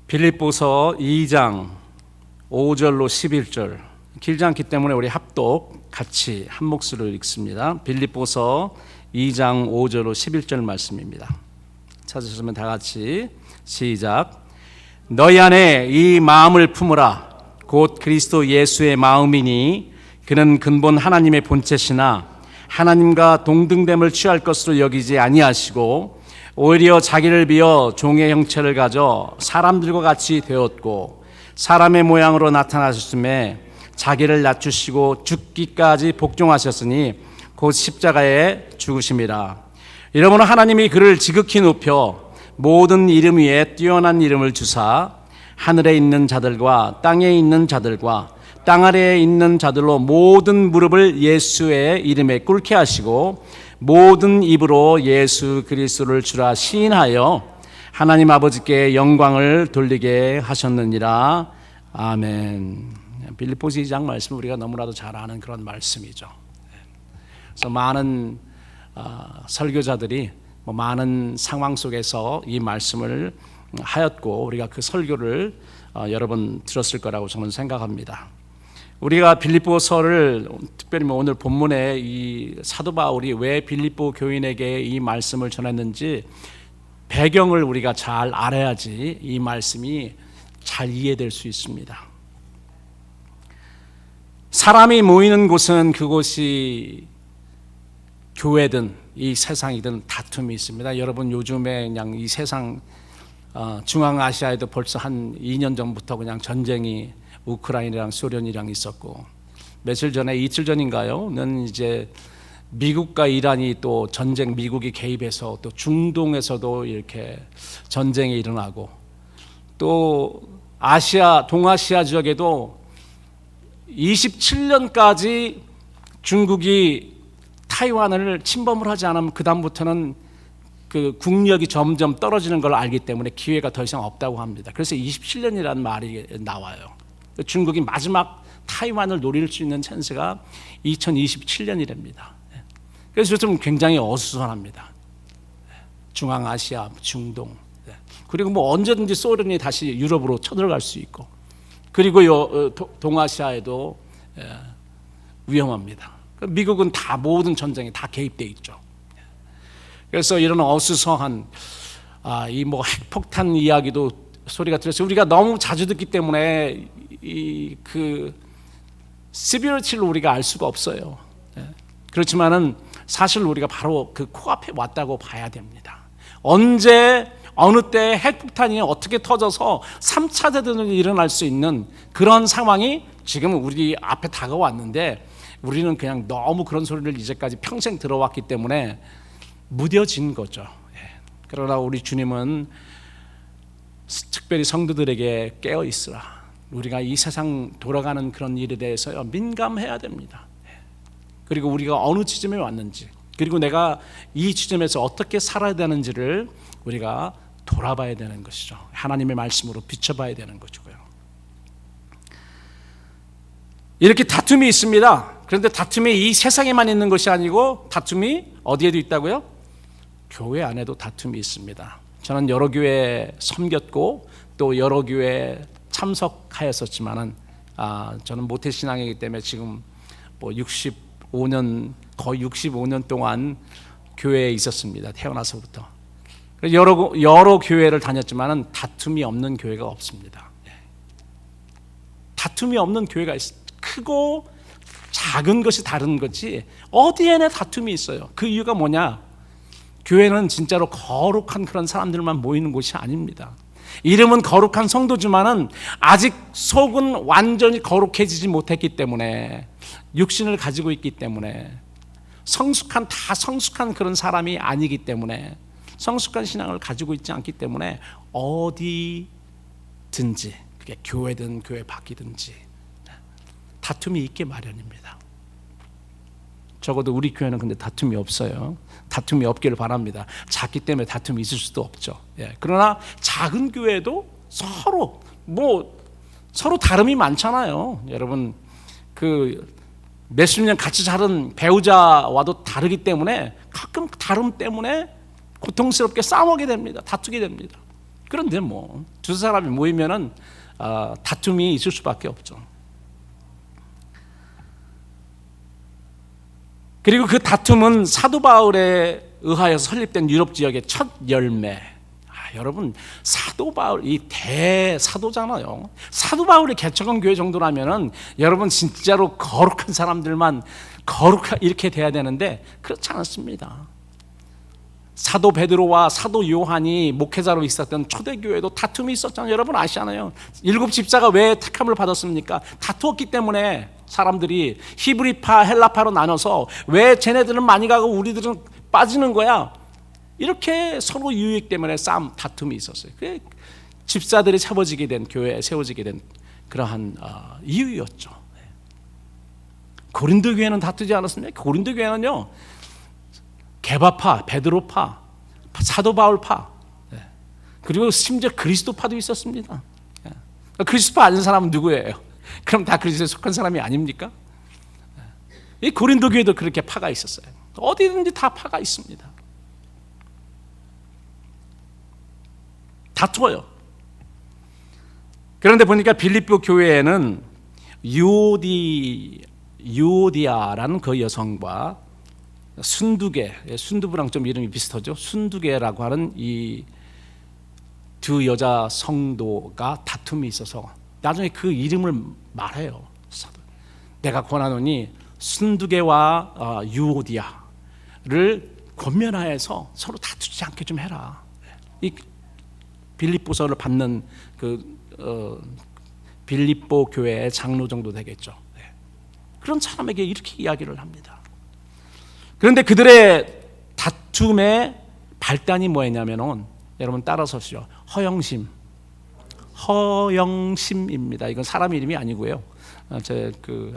빌립보서 2장 5절로 11절, 길지 않기 때문에 우리 합독 같이 한 목소리로 읽습니다. 빌립보서 2장 5절로 11절 말씀입니다. 찾으시면 다 같이 시작. 너희 안에 이 마음을 품으라. 곧 그리스도 예수의 마음이니 그는 근본 하나님의 본체시나 하나님과 동등됨을 취할 것으로 여기지 아니하시고 오히려 자기를 비어 종의 형체를 가져 사람들과 같이 되었고 사람의 모양으로 나타나셨음에 자기를 낮추시고 죽기까지 복종하셨으니 곧 십자가에 죽으심이라. 이러므로 하나님이 그를 지극히 높여 모든 이름 위에 뛰어난 이름을 주사 하늘에 있는 자들과 땅에 있는 자들과 땅 아래에 있는 자들로 모든 무릎을 예수의 이름에 꿇게 하시고 모든 입으로 예수 그리스도를 주라 시인하여 하나님 아버지께 영광을 돌리게 하셨느니라. 아멘. 빌립보서 2장 말씀 우리가 너무나도 잘 아는 그런 말씀이죠. 그래서 많은 설교자들이 많은 상황 속에서 이 말씀을 하였고 우리가 그 설교를 여러 번 들었을 거라고 저는 생각합니다. 우리가 빌립보서를 특별히 오늘 본문에 이 사도 바울이 왜 빌립보 교인에게 이 말씀을 전했는지 배경을 우리가 잘 알아야지 이 말씀이 잘 이해될 수 있습니다. 사람이 모이는 곳은 그곳이 교회든 이 세상이든 다툼이 있습니다. 여러분 요즘에 그냥 이 세상 중앙아시아에도 벌써 한 2년 전부터 그냥 전쟁이 우크라이나랑 소련이랑 있었고 며칠 전에 이틀 전인가요?는 이제 미국과 이란이 또 전쟁 미국이 개입해서 또 중동에서도 이렇게 전쟁이 일어나고 또 아시아 동아시아 지역에도 27년까지 중국이 타이완을 침범을 하지 않으면 그 다음부터는 그 국력이 점점 떨어지는 걸 알기 때문에 기회가 더 이상 없다고 합니다. 그래서 27년이라는 말이 나와요. 중국이 마지막 타이완을 노릴 수 있는 찬스가 2027년이랍니다. 그래서 좀 굉장히 어수선합니다. 중앙아시아, 중동, 그리고 뭐 언제든지 소련이 다시 유럽으로 쳐들어갈 수 있고, 그리고 동아시아에도 위험합니다. 미국은 다 모든 전쟁에 다 개입돼 있죠. 그래서 이런 어수선한 이 뭐 핵폭탄 이야기도 소리가 들렸어요. 우리가 너무 자주 듣기 때문에 그 시비리티를 우리가 알 수가 없어요. 그렇지만은 사실 우리가 바로 그 코앞에 왔다고 봐야 됩니다. 언제 어느 때 핵폭탄이 어떻게 터져서 3차 대전이 일어날 수 있는 그런 상황이 지금 우리 앞에 다가왔는데 우리는 그냥 너무 그런 소리를 이제까지 평생 들어왔기 때문에 무뎌진 거죠. 그러나 우리 주님은 특별히 성도들에게 깨어 있으라. 우리가 이 세상 돌아가는 그런 일에 대해서 민감해야 됩니다. 그리고 우리가 어느 지점에 왔는지, 그리고 내가 이 지점에서 어떻게 살아야 되는지를 우리가 돌아봐야 되는 것이죠. 하나님의 말씀으로 비춰봐야 되는 것이고요. 이렇게 다툼이 있습니다. 그런데 다툼이 이 세상에만 있는 것이 아니고 다툼이 어디에도 있다고요? 교회 안에도 다툼이 있습니다. 저는 여러 교회 섬겼고 또 여러 교회 참석하였었지만은 저는 모태신앙이기 때문에 지금 뭐 65년 거의 65년 동안 교회에 있었습니다. 태어나서부터 여러 교회를 다녔지만은 다툼이 없는 교회가 없습니다. 다툼이 없는 교회가 크고 작은 것이 다른 거지 어디에나 다툼이 있어요. 그 이유가 뭐냐? 교회는 진짜로 거룩한 그런 사람들만 모이는 곳이 아닙니다. 이름은 거룩한 성도지만은 아직 속은 완전히 거룩해지지 못했기 때문에 육신을 가지고 있기 때문에 다 성숙한 그런 사람이 아니기 때문에 성숙한 신앙을 가지고 있지 않기 때문에 어디든지 그게 교회든 교회 밖이든지 다툼이 있게 마련입니다. 적어도 우리 교회는 근데 다툼이 없어요. 다툼이 없기를 바랍니다. 작기 때문에 다툼이 있을 수도 없죠. 그러나 작은 교회도 서로 다름이 많잖아요. 여러분 그 몇십 년 같이 자란 배우자와도 다르기 때문에 가끔 다름 때문에 고통스럽게 싸우게 됩니다. 다투게 됩니다. 그런데 뭐 두 사람이 모이면은 다툼이 있을 수밖에 없죠. 그리고 그 다툼은 사도 바울에 의하여서 설립된 유럽 지역의 첫 열매. 여러분, 사도 바울이 대사도잖아요. 사도 바울이 개척한 교회 정도라면은 여러분 진짜로 거룩한 사람들만 이렇게 돼야 되는데 그렇지 않습니다. 사도 베드로와 사도 요한이 목회자로 있었던 초대교회도 다툼이 있었잖아요. 여러분 아시잖아요. 7 집사가 왜 택함을 받았습니까? 다투었기 때문에 사람들이 히브리파, 헬라파로 나눠서 왜 쟤네들은 많이 가고 우리들은 빠지는 거야? 이렇게 서로 유익 때문에 다툼이 있었어요. 그게 집사들이 세워지게 된, 교회에 세워지게 된 그러한 이유였죠. 고린도 교회는 다투지 않았습니까? 고린도 교회는요, 게바파, 베드로파, 사도 바울파, 그리고 심지어 그리스도파도 있었습니다. 그리스도파 아닌 사람은 누구예요? 그럼 다 그리스도에 속한 사람이 아닙니까? 이 고린도 교회도 그렇게 파가 있었어요. 어디든지 다 파가 있습니다. 다투어요. 그런데 보니까 빌립보 교회에는 유오디아라는 그 여성과 순두계랑 좀 이름이 비슷하죠. 순두계라고 하는 이 두 여자 성도가 다툼이 있어서 나중에 그 이름을 말해요. 내가 권하노니 순두계와 유오디아를 권면하여서 서로 다투지 않게 좀 해라. 이 빌립보서를 받는 빌립보 교회의 장로 정도 되겠죠. 그런 사람에게 이렇게 이야기를 합니다. 그런데 그들의 다툼의 발단이 뭐였냐면은 여러분 따라서시죠. 허영심입니다. 이건 사람 이름이 아니고요. 제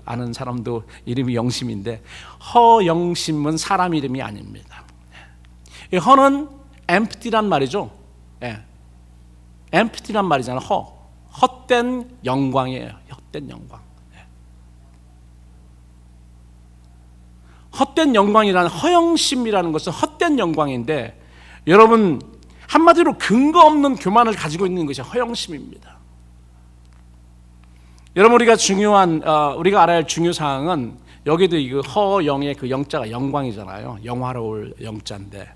아는 사람도 이름이 영심인데 허영심은 사람 이름이 아닙니다. 이 허는 empty란 말이죠. empty란 말이잖아요. 헛된 영광이에요. 헛된 영광. 헛된 영광이라는 허영심이라는 것은 헛된 영광인데 여러분 한마디로 근거 없는 교만을 가지고 있는 것이 허영심입니다. 여러분 우리가 알아야 할 중요 사항은 여기도 이 허영의 그 영자가 영광이잖아요. 영화로울 영자인데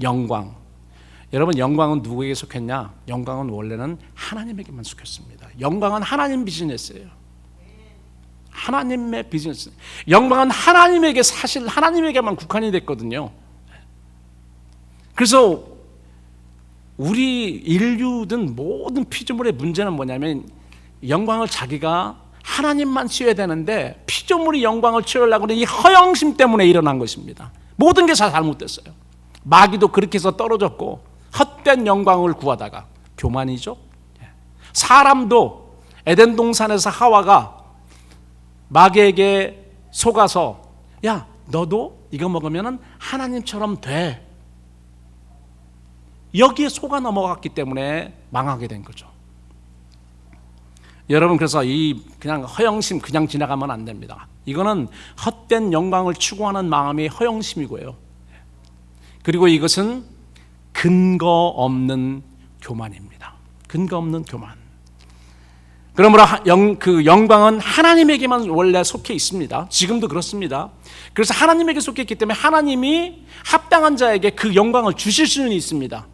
영광. 여러분 영광은 누구에게 속했냐? 영광은 원래는 하나님에게만 속했습니다. 영광은 하나님 비즈니스예요. 하나님의 비즈니스. 영광은 하나님에게 사실 하나님에게만 국한이 됐거든요. 그래서 우리 인류든 모든 피조물의 문제는 뭐냐면 영광을 자기가 하나님만 취해야 되는데 피조물이 영광을 취하려고 하는 이 허영심 때문에 일어난 것입니다. 모든 게 다 잘못됐어요. 마귀도 그렇게 해서 떨어졌고 헛된 영광을 구하다가 교만이죠. 사람도 에덴 동산에서 하와가 마귀에게 속아서 야 너도 이거 먹으면 하나님처럼 돼. 여기에 속아 넘어갔기 때문에 망하게 된 거죠. 여러분 그래서 그냥 허영심 그냥 지나가면 안 됩니다. 이거는 헛된 영광을 추구하는 마음이 허영심이고요. 그리고 이것은 근거 없는 교만입니다. 근거 없는 교만. 그러므로 그 영광은 하나님에게만 원래 속해 있습니다. 지금도 그렇습니다. 그래서 하나님에게 속해 있기 때문에 하나님이 합당한 자에게 그 영광을 주실 수는 있습니다.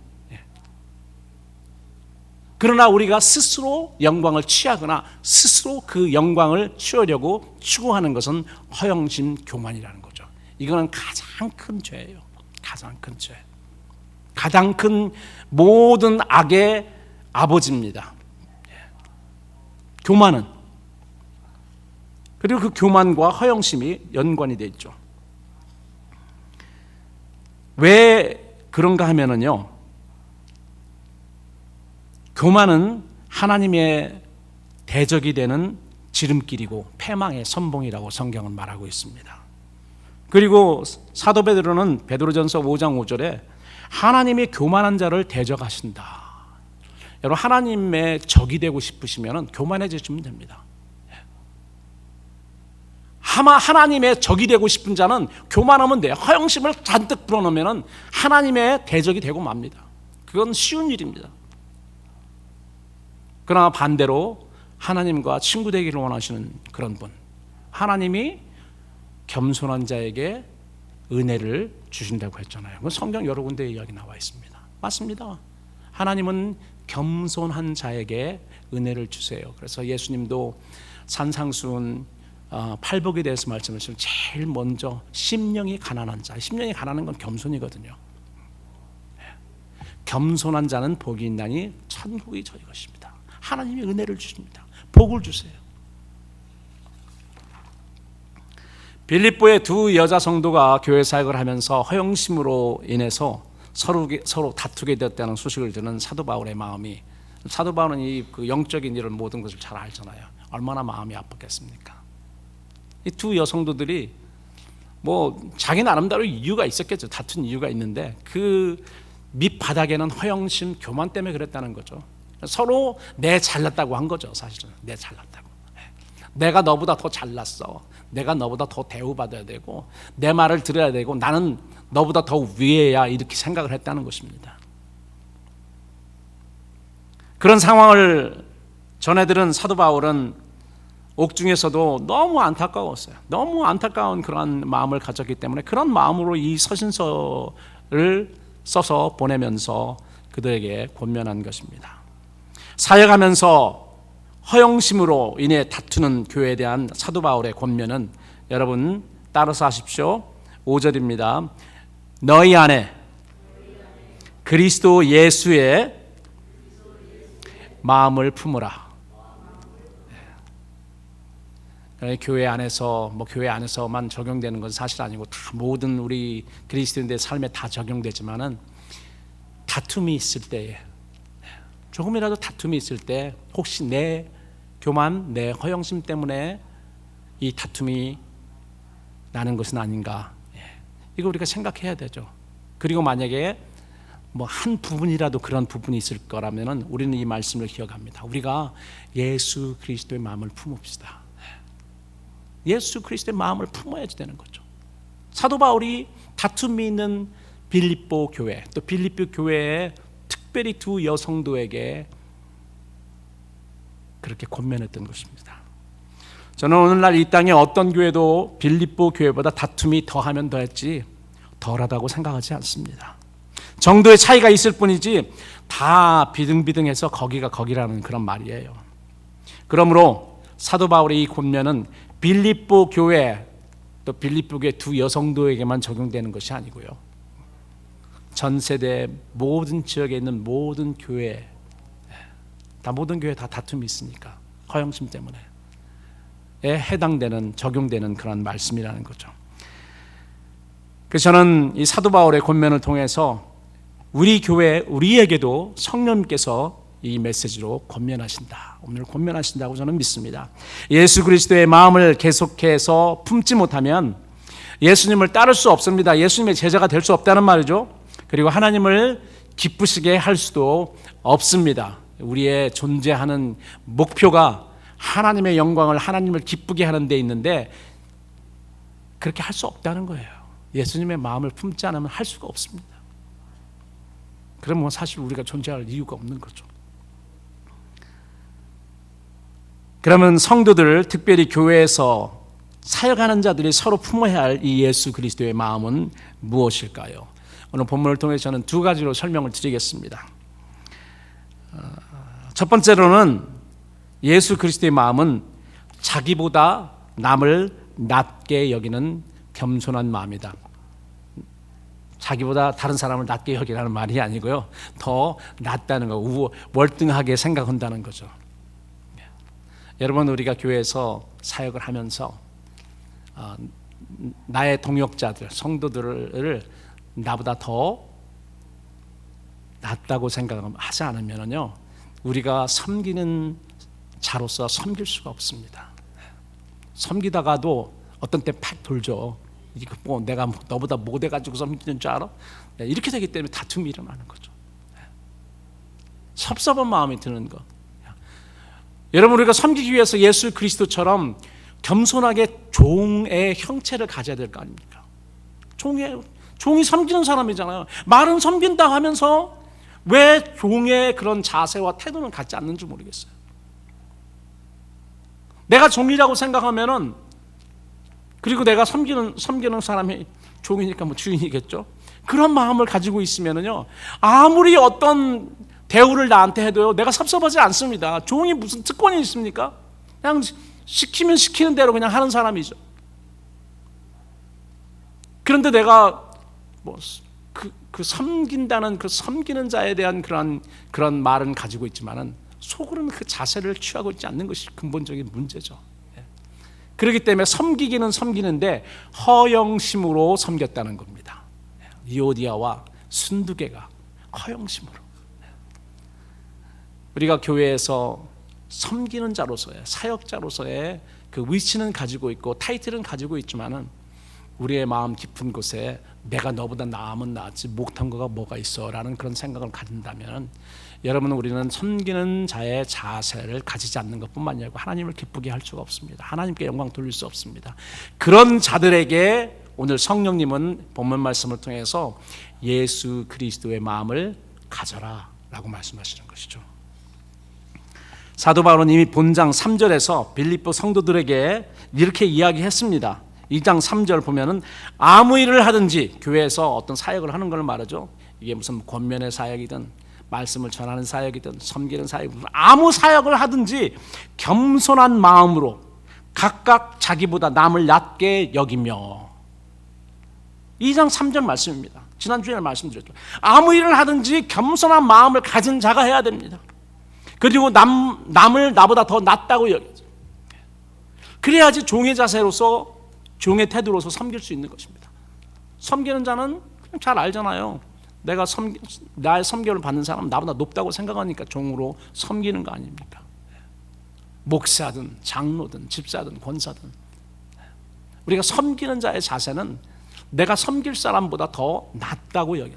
그러나 우리가 스스로 영광을 취하거나 스스로 그 영광을 취하려고 추구하는 것은 허영심 교만이라는 거죠. 이거는 가장 큰 죄예요. 가장 큰 죄. 가장 큰 모든 악의 아버지입니다. 교만은. 그리고 그 교만과 허영심이 연관이 되어 있죠. 왜 그런가 하면은요. 교만은 하나님의 대적이 되는 지름길이고 패망의 선봉이라고 성경은 말하고 있습니다. 그리고 사도 베드로는 베드로전서 5장 5절에 하나님이 교만한 자를 대적하신다. 여러분 하나님의 적이 되고 싶으시면 교만해지시면 됩니다. 하나님의 적이 되고 싶은 자는 교만하면 돼요. 허영심을 잔뜩 불어넣으면 하나님의 대적이 되고 맙니다. 그건 쉬운 일입니다. 그러나 반대로 하나님과 친구 되기를 원하시는 그런 분, 하나님이 겸손한 자에게 은혜를 주신다고 했잖아요. 그건 성경 여러 군데 이야기 나와 있습니다. 맞습니다. 하나님은 겸손한 자에게 은혜를 주세요. 그래서 예수님도 산상수훈 팔복에 대해서 말씀하시면 제일 먼저 심령이 가난한 자, 심령이 가난한 건 겸손이거든요. 겸손한 자는 복이 있나니 천국이 저희 것입니다. 하나님이 은혜를 주십니다. 복을 주세요. 빌립보의 두 여자 성도가 교회 사역을 하면서 허영심으로 인해서 서로 다투게 되었다는 소식을 듣는 사도 바울의 마음이, 사도 바울은 이 그 영적인 이런 모든 것을 잘 알잖아요. 얼마나 마음이 아팠겠습니까? 이 두 여성도들이 뭐 자기 나름대로 이유가 있었겠죠. 다툰 이유가 있는데 그 밑바닥에는 허영심, 교만 때문에 그랬다는 거죠. 서로 내 잘났다고 한 거죠. 사실은 내 잘났다고. 내가 너보다 더 잘났어. 내가 너보다 더 대우받아야 되고 내 말을 들어야 되고 나는 너보다 더 위에야, 이렇게 생각을 했다는 것입니다. 그런 상황을 전해들은 사도 바울은 옥중에서도 너무 안타까웠어요. 너무 안타까운 그런 마음을 가졌기 때문에 그런 마음으로 이 서신서를 써서 보내면서 그들에게 권면한 것입니다. 사역하면서 허영심으로 인해 다투는 교회에 대한 사도 바울의 권면은 여러분 따라서 하십시오. 5절입니다. 너희 안에 그리스도 예수의 마음을 품으라. 교회 안에서 교회 안에서만 적용되는 것은 사실 아니고 다 모든 우리 그리스도인들의 삶에 다 적용되지만은 다툼이 있을 때에, 조금이라도 다툼이 있을 때 혹시 내 교만, 내 허영심 때문에 이 다툼이 나는 것은 아닌가, 이거 우리가 생각해야 되죠. 그리고 만약에 한 부분이라도 그런 부분이 있을 거라면은 우리는 이 말씀을 기억합니다. 우리가 예수 그리스도의 마음을 품읍시다. 예수 그리스도의 마음을 품어야지 되는 거죠. 사도 바울이 다툼이 있는 빌립보 교회, 또 빌립보 교회에 특별히 두 여성도에게 그렇게 권면했던 것입니다. 저는 오늘날 이 땅에 어떤 교회도 빌립보 교회보다 다툼이 더하면 더했지 덜하다고 생각하지 않습니다. 정도의 차이가 있을 뿐이지 다 비등비등해서 거기가 거기라는 그런 말이에요. 그러므로 사도 바울의 이 권면은 빌립보 교회, 또 빌립보 교회 두 여성도에게만 적용되는 것이 아니고요, 전 세대 모든 지역에 있는 모든 교회, 다 모든 교회 다 다툼이 있으니까 허영심 때문에 해당되는, 적용되는 그런 말씀이라는 거죠. 그래서 저는 이 사도 바울의 권면을 통해서 우리 교회, 우리에게도 성령님께서 이 메시지로 권면하신다, 오늘 권면하신다고 저는 믿습니다. 예수 그리스도의 마음을 계속해서 품지 못하면 예수님을 따를 수 없습니다. 예수님의 제자가 될 수 없다는 말이죠. 그리고 하나님을 기쁘시게 할 수도 없습니다. 우리의 존재하는 목표가 하나님의 영광을, 하나님을 기쁘게 하는 데 있는데 그렇게 할 수 없다는 거예요. 예수님의 마음을 품지 않으면 할 수가 없습니다. 그러면 사실 우리가 존재할 이유가 없는 거죠. 그러면 성도들, 특별히 교회에서 사역하는 자들이 서로 품어야 할 이 예수 그리스도의 마음은 무엇일까요? 오늘 본문을 통해서 저는 두 가지로 설명을 드리겠습니다. 첫 번째로는 예수 그리스도의 마음은 자기보다 남을 낮게 여기는 겸손한 마음이다. 자기보다 다른 사람을 낮게 여기라는 말이 아니고요, 더 낮다는 거, 월등하게 생각한다는 거죠. 여러분, 우리가 교회에서 사역을 하면서 나의 동역자들, 성도들을 나보다 더 낫다고 생각하지 않으면요, 우리가 섬기는 자로서 섬길 수가 없습니다. 섬기다가도 어떤 때 팍 돌죠. 이거 내가 너보다 못해가지고 섬기는 줄 알아? 이렇게 되기 때문에 다툼이 일어나는 거죠. 섭섭한 마음이 드는 거. 여러분, 우리가 섬기기 위해서 예수 그리스도처럼 겸손하게 종의 형체를 가져야 될 거 아닙니까? 종이 섬기는 사람이잖아요. 말은 섬긴다 하면서 왜 종의 그런 자세와 태도는 갖지 않는지 모르겠어요. 내가 종이라고 생각하면은, 그리고 내가 섬기는 사람이 종이니까 뭐 주인이겠죠. 그런 마음을 가지고 있으면은요, 아무리 어떤 대우를 나한테 해도요, 내가 섭섭하지 않습니다. 종이 무슨 특권이 있습니까? 그냥 시키면 시키는 대로 그냥 하는 사람이죠. 그런데 내가 뭐 섬긴다는 그 섬기는 자에 대한 그런 말은 가지고 있지만은 속으로는 그 자세를 취하고 있지 않는 것이 근본적인 문제죠. 그렇기 때문에 섬기기는 섬기는데 허영심으로 섬겼다는 겁니다. 이오디아와 순두개가 허영심으로. 우리가 교회에서 섬기는 자로서의, 사역자로서의 그 위치는 가지고 있고 타이틀은 가지고 있지만은 우리의 마음 깊은 곳에 내가 너보다 나으면 낫지 못한 거가 뭐가 있어 라는 그런 생각을 가진다면, 여러분, 우리는 섬기는 자의 자세를 가지지 않는 것뿐만 아니라 하나님을 기쁘게 할 수가 없습니다. 하나님께 영광 돌릴 수 없습니다. 그런 자들에게 오늘 성령님은 본문 말씀을 통해서 예수 그리스도의 마음을 가져라 라고 말씀하시는 것이죠. 사도 바울은 이미 본장 3절에서 빌립보 성도들에게 이렇게 이야기했습니다. 2장 3절 보면은 아무 일을 하든지, 교회에서 어떤 사역을 하는 걸 말하죠. 이게 무슨 권면의 사역이든 말씀을 전하는 사역이든 섬기는 사역이든 아무 사역을 하든지 겸손한 마음으로 각각 자기보다 남을 낮게 여기며. 2장 3절 말씀입니다. 지난주에 말씀드렸죠. 아무 일을 하든지 겸손한 마음을 가진 자가 해야 됩니다. 그리고 남을 나보다 더 낫다고 여기죠. 그래야지 종의 자세로서, 종의 태도로서 섬길 수 있는 것입니다. 섬기는 자는 잘 알잖아요. 내가 나의 섬김을 받는 사람은 나보다 높다고 생각하니까 종으로 섬기는 거 아닙니까? 목사든 장로든 집사든 권사든, 우리가 섬기는 자의 자세는 내가 섬길 사람보다 더 낫다고 여겨.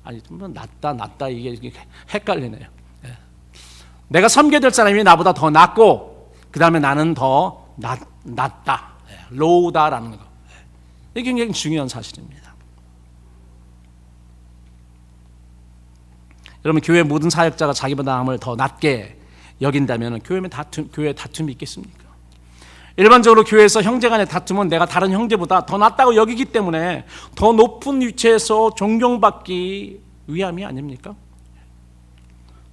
아니, 낫다 이게 헷갈리네요. 내가 섬겨야 될 사람이 나보다 더 낫고 그 다음에 나는 더 낫다, 로우다라는 거. 이게 굉장히 중요한 사실입니다. 여러분, 교회 모든 사역자가 자기보다 남을 더 낮게 여긴다면 교회에 다툼이 있겠습니까? 일반적으로 교회에서 형제 간의 다툼은 내가 다른 형제보다 더 낫다고 여기기 때문에 더 높은 위치에서 존경받기 위함이 아닙니까?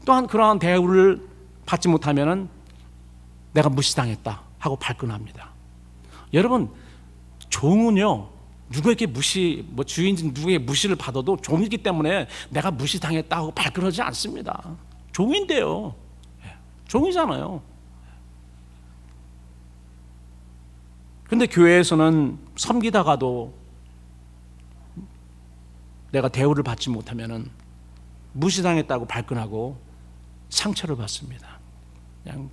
또한 그러한 대우를 받지 못하면 내가 무시당했다 하고 발끈합니다. 여러분, 종은요, 누구에게 주인인 누구에게 무시를 받아도 종이기 때문에 내가 무시당했다 하고 발끈하지 않습니다. 종인데요. 종이잖아요. 그런데 교회에서는 섬기다가도 내가 대우를 받지 못하면 무시당했다고 발끈하고 상처를 받습니다. 그냥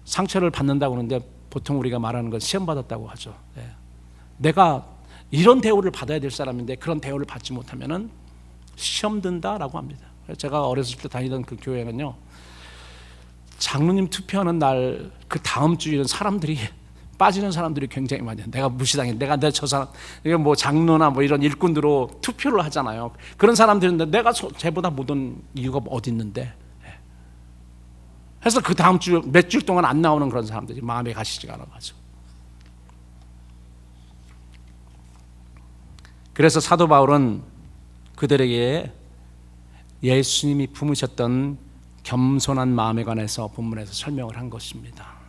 상처를 받는다고 하는데 보통 우리가 말하는 건 시험 받았다고 하죠. 내가 이런 대우를 받아야 될 사람인데 그런 대우를 받지 못하면 시험 든다라고 합니다. 제가 어렸을 때 다니던 그 교회는요, 장로님 투표하는 날 그 다음 주에는 빠지는 사람들이 굉장히 많아요. 내가 무시당해, 저 사람, 이게 뭐 장로나 뭐 이런 일꾼들로 투표를 하잖아요. 그런 사람들인데 내가 쟤보다 못한 이유가 어디 있는데. 해서 그 다음 주 몇 주 동안 안 나오는 그런 사람들이 마음에 가시지가 않아가지고. 그래서 사도 바울은 그들에게 예수님이 품으셨던 겸손한 마음에 관해서 본문에서 설명을 한 것입니다.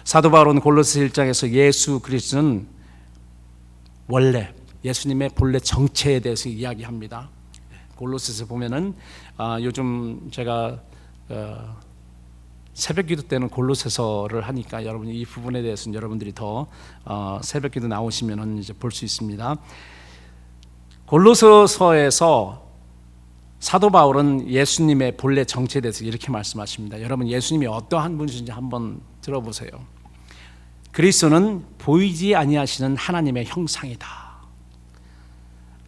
사도 바울은 골로새 1장에서 예수 그리스도는 원래 예수님의 본래 정체에 대해서 이야기합니다. 골로새에서 보면은 요즘 제가 새벽기도 때는 골로새서를 하니까 여러분 이 부분에 대해서는 여러분들이 더 새벽기도 나오시면은 이제 볼 수 있습니다. 골로새서에서 사도 바울은 예수님의 본래 정체에 대해서 이렇게 말씀하십니다. 여러분, 예수님이 어떠한 분이신지 한번 들어보세요. 그리스도는 보이지 아니하시는 하나님의 형상이다.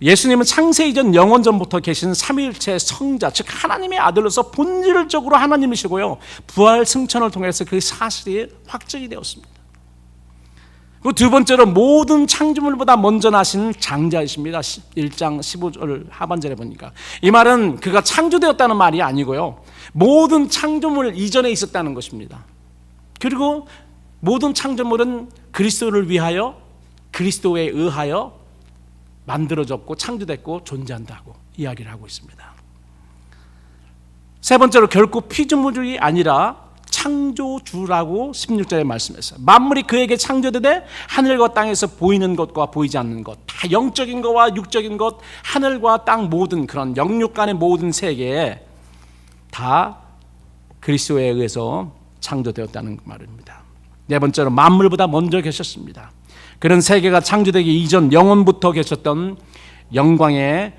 예수님은 창세 이전 영원전부터 계신 삼위일체 성자, 즉 하나님의 아들로서 본질적으로 하나님이시고요, 부활 승천을 통해서 그 사실이 확증이 되었습니다. 그 두 번째로 모든 창조물보다 먼저 나신 장자이십니다. 1장 15절 하반절에 보니까 이 말은 그가 창조되었다는 말이 아니고요, 모든 창조물 이전에 있었다는 것입니다. 그리고 모든 창조물은 그리스도를 위하여 그리스도에 의하여 만들어졌고 창조됐고 존재한다고 이야기를 하고 있습니다. 세 번째로 결코 피조물이 아니라 창조주라고 16절에 말씀했어요. 만물이 그에게 창조되되 하늘과 땅에서 보이는 것과 보이지 않는 것, 다 영적인 것과 육적인 것, 하늘과 땅 모든 그런 영육 간의 모든 세계에 다 그리스도에 의해서 창조되었다는 말입니다. 네 번째로 만물보다 먼저 계셨습니다. 그는 세계가 창조되기 이전 영원부터 계셨던 영광의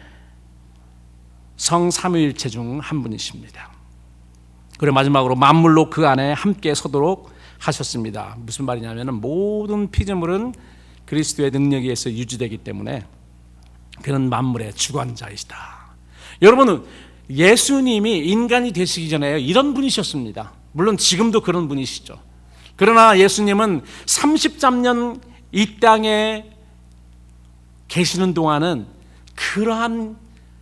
성삼위일체 중 한 분이십니다. 그리고 마지막으로 만물로 그 안에 함께 서도록 하셨습니다. 무슨 말이냐면 모든 피조물은 그리스도의 능력에 의해서 유지되기 때문에 그는 만물의 주관자이시다. 여러분은 예수님이 인간이 되시기 전에 이런 분이셨습니다. 물론 지금도 그런 분이시죠. 그러나 예수님은 33년 이 땅에 계시는 동안은 그러한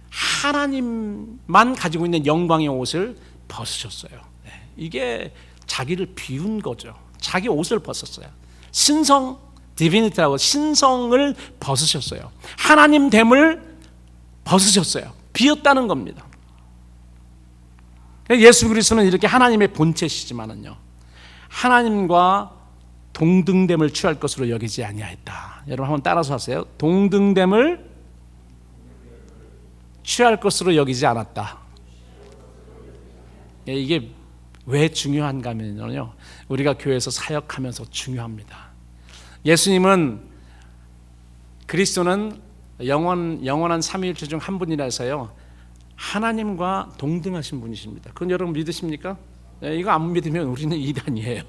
하나님만 가지고 있는 영광의 옷을 벗으셨어요. 이게 자기를 비운 거죠. 자기 옷을 벗었어요. 신성, 디비니티라고 신성을 벗으셨어요. 하나님됨을 벗으셨어요. 비었다는 겁니다. 예수 그리스도는 이렇게 하나님의 본체시지만은요, 하나님과 동등됨을 취할 것으로 여기지 아니하였다. 여러분 한번 따라서 하세요. 동등됨을 취할 것으로 여기지 않았다. 이게 왜 중요한가 하면요, 우리가 교회에서 사역하면서 중요합니다. 예수님은, 그리스도는 영원한 삼위일체 중 한 분이라서요, 하나님과 동등하신 분이십니다. 그건 여러분 믿으십니까? 이거 안 믿으면 우리는 이단이에요.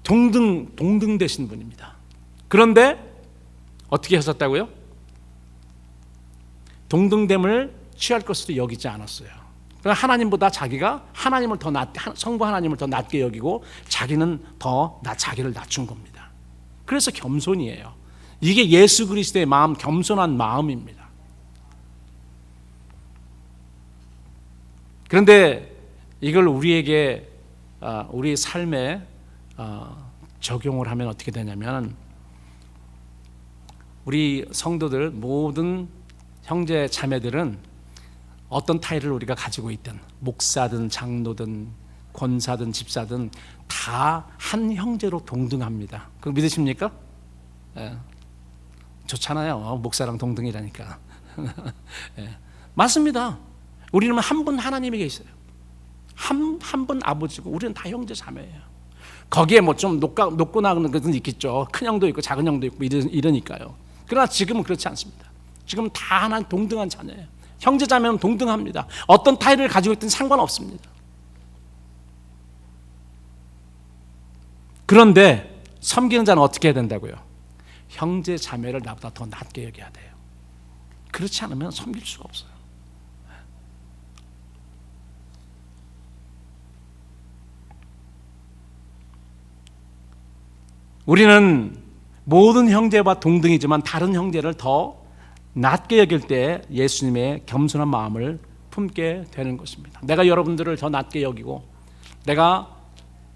동등 되신 분입니다. 그런데 어떻게 하셨다고요? 동등됨을 취할 것으로 여기지 않았어요. 하나님보다 자기가 하나님을 더 성부 하나님을 더 낮게 여기고 자기는 더 자기를 낮춘 겁니다. 그래서 겸손이에요. 이게 예수 그리스도의 마음, 겸손한 마음입니다. 그런데 이걸 우리에게 우리 삶에 적용을 하면 어떻게 되냐면, 우리 성도들 모든 형제 자매들은 어떤 타일을 우리가 가지고 있든, 목사든 장로든 권사든 집사든 다 한 형제로 동등합니다. 그거 믿으십니까? 예. 좋잖아요. 목사랑 동등이라니까. 예. 맞습니다. 우리는 한 분 하나님이 계세요. 한 분 아버지고 우리는 다 형제 자매예요. 거기에 뭐 좀 높고 나가는 것은 있겠죠. 큰 형도 있고 작은 형도 있고 이러니까요. 그러나 지금은 그렇지 않습니다. 지금 다 하나 동등한 자녀예요. 형제 자매는 동등합니다. 어떤 타일을 가지고 있든 상관없습니다. 그런데 섬기는 자는 어떻게 해야 된다고요? 형제 자매를 나보다 더 낮게 여겨야 돼요. 그렇지 않으면 섬길 수가 없어요. 우리는 모든 형제와 동등이지만 다른 형제를 더 낮게 여길 때 예수님의 겸손한 마음을 품게 되는 것입니다. 내가 여러분들을 더 낮게 여기고 내가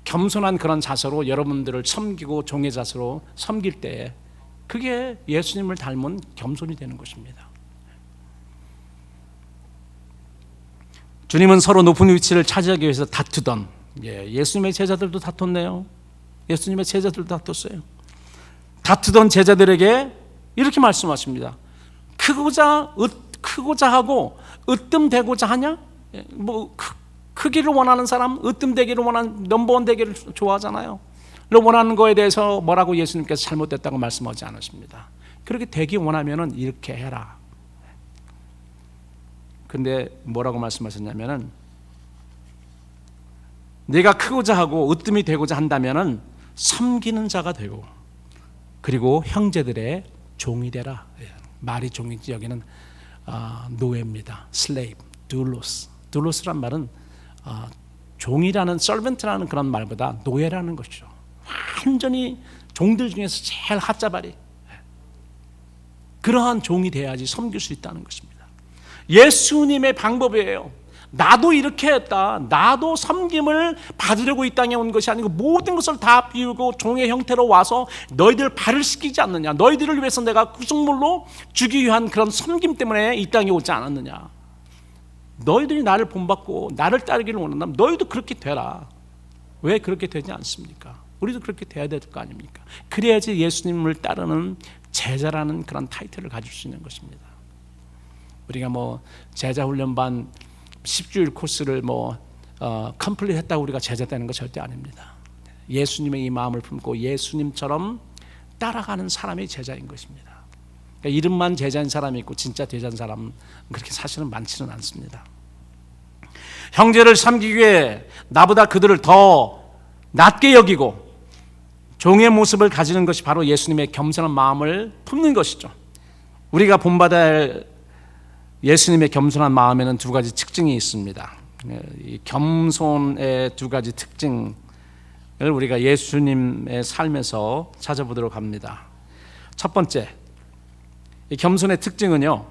겸손한 그런 자세로 여러분들을 섬기고 종의 자세로 섬길 때 그게 예수님을 닮은 겸손이 되는 것입니다. 주님은 서로 높은 위치를 차지하기 위해서 다투던, 예수님의 제자들도 다퉜네요. 예수님의 제자들도 다퉜어요. 다투던 제자들에게 이렇게 말씀하십니다. 크고자 하고 으뜸되고자 하냐? 뭐 크기를 원하는 사람, 으뜸되기를 원하는, 넘버원 되기를 좋아하잖아요. 원하는 거에 대해서 뭐라고 예수님께서 잘못됐다고 말씀하지 않으십니다. 그렇게 되기 원하면은 이렇게 해라. 근데 뭐라고 말씀하셨냐면은, 네가 크고자 하고 으뜸이 되고자 한다면은 섬기는 자가 되고 그리고 형제들의 종이 되라. 말이 종이지 여기는 노예입니다. slave, doulos.doulo스란 말은 종이라는, servant라는 그런 말보다 노예라는 것이죠. 완전히 종들 중에서 제일 핫자바리, 그러한 종이 돼야지 섬길 수 있다는 것입니다. 예수님의 방법이에요. 나도 이렇게 했다. 나도 섬김을 받으려고 이 땅에 온 것이 아니고 모든 것을 다 비우고 종의 형태로 와서 너희들 발을 씻기지 않느냐. 너희들을 위해서 내가 구속물로 주기 위한 그런 섬김 때문에 이 땅에 오지 않았느냐. 너희들이 나를 본받고 나를 따르기를 원한다면 너희도 그렇게 되라. 왜 그렇게 되지 않습니까? 우리도 그렇게 돼야 될 거 아닙니까? 그래야지 예수님을 따르는 제자라는 그런 타이틀을 가질 수 있는 것입니다. 우리가 뭐 제자 훈련반 10주일 코스를 컴플릿 했다고 우리가 제자 되는 거 절대 아닙니다. 예수님의 이 마음을 품고 예수님처럼 따라가는 사람이 제자인 것입니다. 그러니까 이름만 제자인 사람이 있고 진짜 제자인 사람은 그렇게 사실은 많지는 않습니다. 형제를 섬기기 위해 나보다 그들을 더 낮게 여기고 종의 모습을 가지는 것이 바로 예수님의 겸손한 마음을 품는 것이죠. 우리가 본받아야 할 예수님의 겸손한 마음에는 두 가지 특징이 있습니다. 이 겸손의 두 가지 특징을 우리가 예수님의 삶에서 찾아보도록 합니다. 첫 번째, 이 겸손의 특징은요,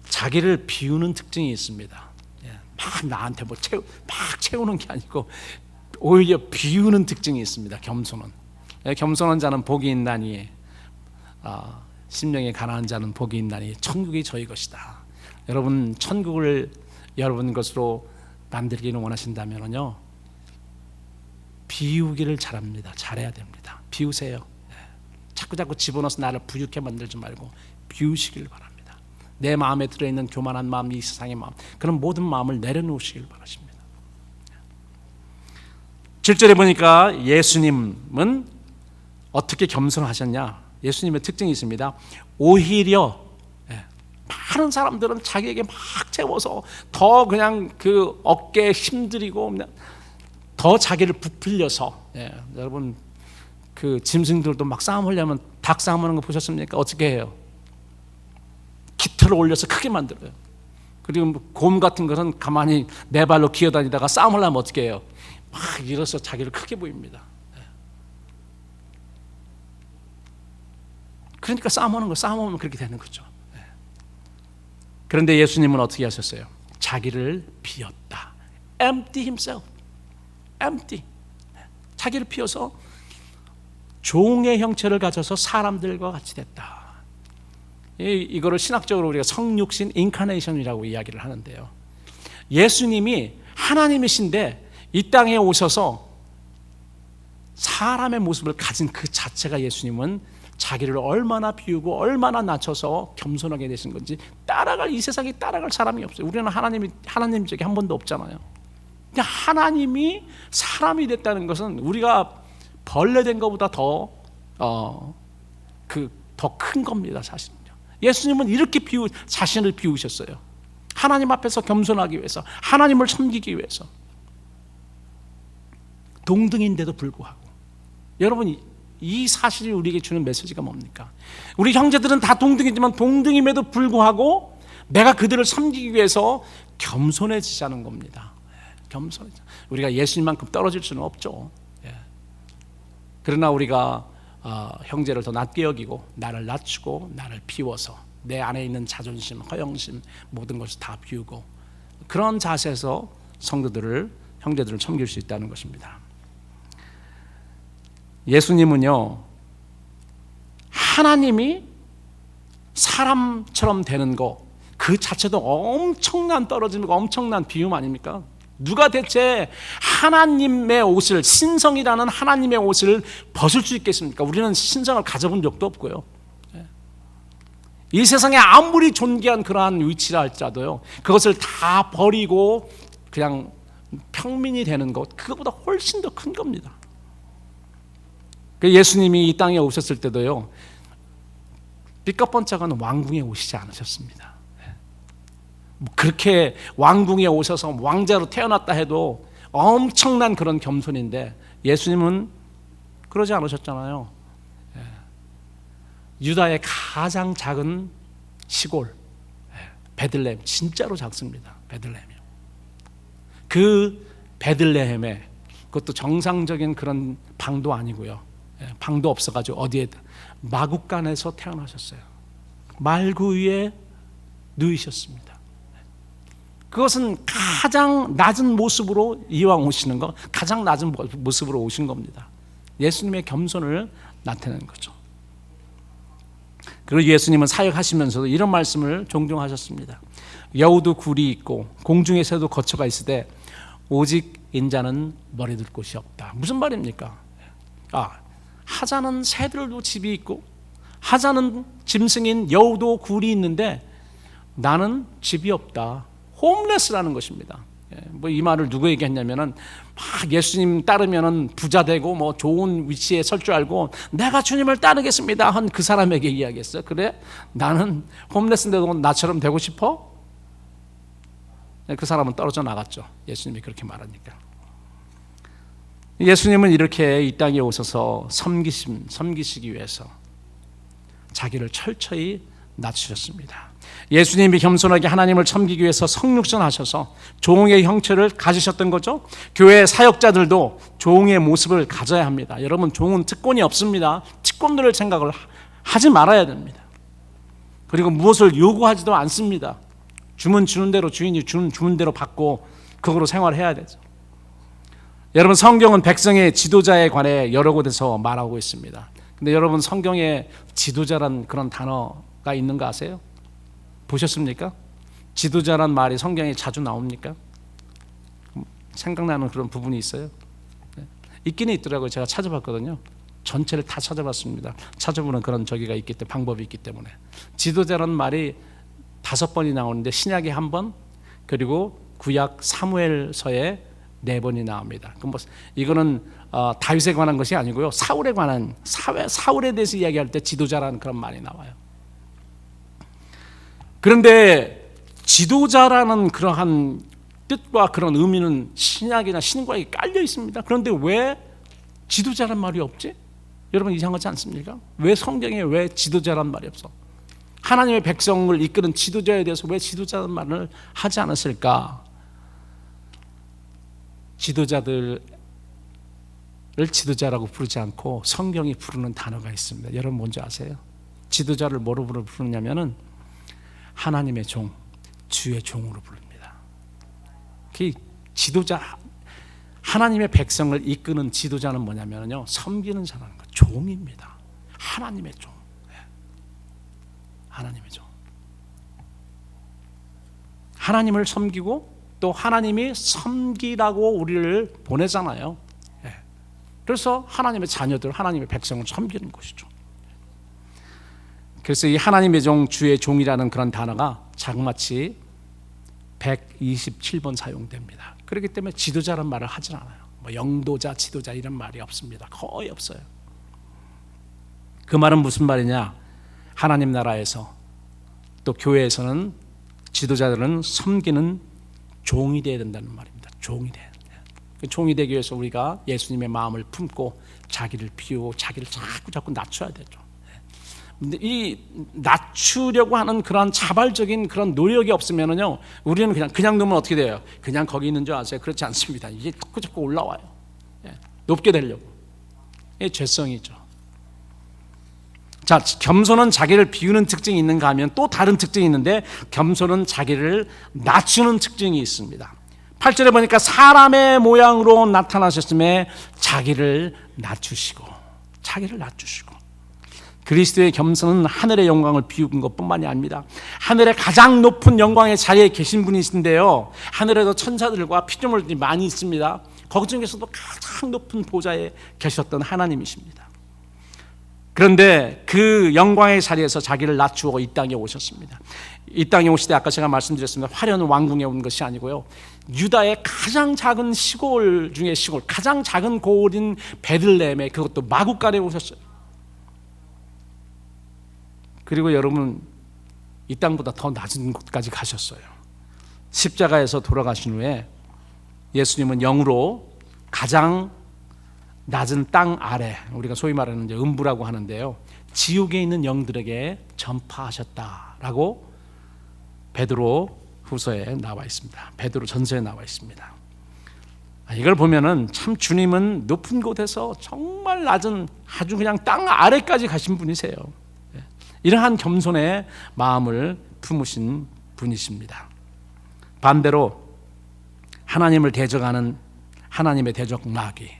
자기를 비우는 특징이 있습니다. 막 나한테 막 채우는 게 아니고 오히려 비우는 특징이 있습니다. 겸손은. 겸손한 자는 복이 있나니, 심령이 가난한 자는 복이 있나니 천국이 저희 것이다. 여러분 천국을 여러분 것으로 만들기를 원하신다면요, 비우기를 잘해야 됩니다. 비우세요. 자꾸 집어넣어서 나를 부유케 만들지 말고 비우시길 바랍니다. 내 마음에 들어있는 교만한 마음, 이 세상의 마음, 그런 모든 마음을 내려놓으시길 바라십니다. 7절에 보니까 예수님은 어떻게 겸손하셨냐? 예수님의 특징이 있습니다. 오히려 많은 사람들은 자기에게 막 채워서 더 그냥 그 어깨에 힘들이고 더 자기를 부풀려서, 여러분 그 짐승들도 막 싸움하려면 닭 싸움하는 거 보셨습니까? 어떻게 해요? 깃털을 올려서 크게 만들어요. 그리고 곰 같은 것은 가만히 네 발로 기어다니다가 싸움하려면 어떻게 해요? 막 일어서 자기를 크게 보입니다. 그러니까 싸움하면 그렇게 되는 거죠. 그런데 예수님은 어떻게 하셨어요? 자기를 비웠다. Empty himself. Empty. 자기를 비워서 종의 형체를 가져서 사람들과 같이 됐다. 이거를 신학적으로 우리가 성육신 인카네이션이라고 이야기를 하는데요. 예수님이 하나님이신데 이 땅에 오셔서 사람의 모습을 가진 그 자체가 예수님은 자기를 얼마나 비우고 얼마나 낮춰서 겸손하게 되신 건지 이 세상에 따라갈 사람이 없어요. 우리는 하나님 적이 한 번도 없잖아요. 그러니까 하나님이 사람이 됐다는 것은 우리가 벌레 된 것보다 더 큰 겁니다, 사실은요. 예수님은 이렇게 자신을 비우셨어요. 하나님 앞에서 겸손하기 위해서, 하나님을 섬기기 위해서. 동등인데도 불구하고. 여러분, 이 사실이 우리에게 주는 메시지가 뭡니까? 우리 형제들은 다 동등이지만 동등임에도 불구하고 내가 그들을 섬기기 위해서 겸손해지자는 겁니다. 겸손해져. 우리가 예수님만큼 떨어질 수는 없죠. 그러나 우리가 형제를 더 낮게 여기고 나를 낮추고 나를 비워서 내 안에 있는 자존심, 허영심 모든 것을 다 비우고 그런 자세에서 형제들을 섬길 수 있다는 것입니다. 예수님은요, 하나님이 사람처럼 되는 거 그 자체도 엄청난 떨어짐이고 엄청난 비움 아닙니까? 누가 대체 하나님의 옷을, 신성이라는 하나님의 옷을 벗을 수 있겠습니까? 우리는 신성을 가져본 적도 없고요. 이 세상에 아무리 존귀한 그러한 위치라 할지라도요, 그것을 다 버리고 그냥 평민이 되는 것, 그것보다 훨씬 더 큰 겁니다. 예수님이 이 땅에 오셨을 때도요, 삐까뻔쩍한 왕궁에 오시지 않으셨습니다. 그렇게 왕궁에 오셔서 왕자로 태어났다 해도 엄청난 그런 겸손인데 예수님은 그러지 않으셨잖아요. 유다의 가장 작은 시골 베들레헴, 진짜로 작습니다. 베들레헴이요. 그 베들레헴에, 그것도 정상적인 그런 방도 아니고요, 방도 없어가지고 어디에 마구간에서 태어나셨어요. 말구 위에 누이셨습니다. 그것은 가장 낮은 모습으로 이왕 오시는 거, 가장 낮은 모습으로 오신 겁니다. 예수님의 겸손을 나타내는 거죠. 그리고 예수님은 사역하시면서도 이런 말씀을 종종 하셨습니다. 여우도 굴이 있고 공중의 새도 거처가 있으되 오직 인자는 머리 둘 곳이 없다. 무슨 말입니까? 하자는 새들도 집이 있고 하자는 짐승인 여우도 굴이 있는데 나는 집이 없다. 홈레스라는 것입니다. 뭐 이 말을 누구에게 했냐면은 막 예수님 따르면은 부자 되고 뭐 좋은 위치에 설 줄 알고 내가 주님을 따르겠습니다 한 그 사람에게 이야기했어요. 그래? 나는 홈레스인데도 나처럼 되고 싶어? 그 사람은 떨어져 나갔죠. 예수님이 그렇게 말하니까. 예수님은 이렇게 이 땅에 오셔서 섬기시기 위해서 자기를 철저히 낮추셨습니다. 예수님이 겸손하게 하나님을 섬기기 위해서 성육신하셔서 종의 형체를 가지셨던 거죠. 교회 사역자들도 종의 모습을 가져야 합니다. 여러분, 종은 특권이 없습니다. 특권들을 생각을 하지 말아야 됩니다. 그리고 무엇을 요구하지도 않습니다. 주면 주는 대로, 주인이 주는 대로 받고 그거로 생활해야 되죠. 여러분, 성경은 백성의 지도자에 관해 여러 곳에서 말하고 있습니다. 근데 여러분, 성경에 지도자란 그런 단어가 있는 거 아세요? 보셨습니까? 지도자란 말이 성경에 자주 나옵니까? 생각나는 그런 부분이 있어요? 있기는 있더라고요. 제가 찾아봤거든요. 전체를 다 찾아봤습니다. 찾아보는 그런 방법이 있기 때문에. 지도자란 말이 5번이 나오는데 신약에 1번, 그리고 구약 사무엘서에 4번이 나옵니다. 이거는 다윗에 관한 것이 아니고요. 사울에 관한 사울에 대해서 이야기할 때 지도자라는 그런 말이 나와요. 그런데 지도자라는 그러한 뜻과 그런 의미는 신약이나 신구약에 깔려 있습니다. 그런데 왜 지도자란 말이 없지? 여러분, 이상하지 않습니까? 왜 성경에 왜 지도자란 말이 없어? 하나님의 백성을 이끄는 지도자에 대해서 왜 지도자라는 말을 하지 않았을까? 지도자들을 지도자라고 부르지 않고 성경이 부르는 단어가 있습니다. 여러분 뭔지 아세요? 지도자를 뭐로 부르냐면은 하나님의 종, 주의 종으로 부릅니다. 그 지도자, 하나님의 백성을 이끄는 지도자는 뭐냐면요, 섬기는 자라는 거, 종입니다. 하나님의 종, 하나님의 종. 하나님을 섬기고 또 하나님이 섬기라고 우리를 보내잖아요. 그래서 하나님의 자녀들, 하나님의 백성을 섬기는 것이죠. 그래서 이 하나님의 종, 주의 종이라는 그런 단어가 자그마치 127번 사용됩니다. 그렇기 때문에 지도자란 말을 하진 않아요. 뭐 영도자, 지도자 이런 말이 없습니다. 거의 없어요. 그 말은 무슨 말이냐? 하나님 나라에서 또 교회에서는 지도자들은 섬기는 종이 되어야 된다는 말입니다. 종이 돼야 돼요. 종이 되기 위해서 우리가 예수님의 마음을 품고 자기를 비우고 자기를 자꾸 낮춰야 되죠. 근데 이 낮추려고 하는 그런 자발적인 그런 노력이 없으면은요, 우리는 그냥 놓으면 어떻게 돼요? 그냥 거기 있는 줄 아세요? 그렇지 않습니다. 이게 자꾸 올라와요. 높게 되려고. 이게 죄성이죠. 자, 겸손은 자기를 비우는 특징이 있는가 하면 또 다른 특징이 있는데, 겸손은 자기를 낮추는 특징이 있습니다. 8절에 보니까 사람의 모양으로 나타나셨음에 자기를 낮추시고 그리스도의 겸손은 하늘의 영광을 비우는 것뿐만이 아닙니다. 하늘의 가장 높은 영광의 자리에 계신 분이신데요, 하늘에도 천사들과 피조물들이 많이 있습니다. 거기 중에서도 가장 높은 보좌에 계셨던 하나님이십니다. 그런데 그 영광의 자리에서 자기를 낮추어 이 땅에 오셨습니다. 이 땅에 오실 때 아까 제가 말씀드렸습니다. 화려한 왕궁에 온 것이 아니고요, 유다의 가장 작은 시골 중에 시골, 가장 작은 고을인 베들레헴에, 그것도 마구간에 오셨어요. 그리고 여러분, 이 땅보다 더 낮은 곳까지 가셨어요. 십자가에서 돌아가신 후에 예수님은 영으로 가장 낮은 땅 아래, 우리가 소위 말하는 이제 음부라고 하는데요, 지옥에 있는 영들에게 전파하셨다라고 베드로 후서에 나와 있습니다. 베드로 전서에 나와 있습니다. 이걸 보면은 참 주님은 높은 곳에서 정말 낮은 아주 그냥 땅 아래까지 가신 분이세요. 이러한 겸손의 마음을 품으신 분이십니다. 반대로 하나님을 대적하는 하나님의 대적 마귀,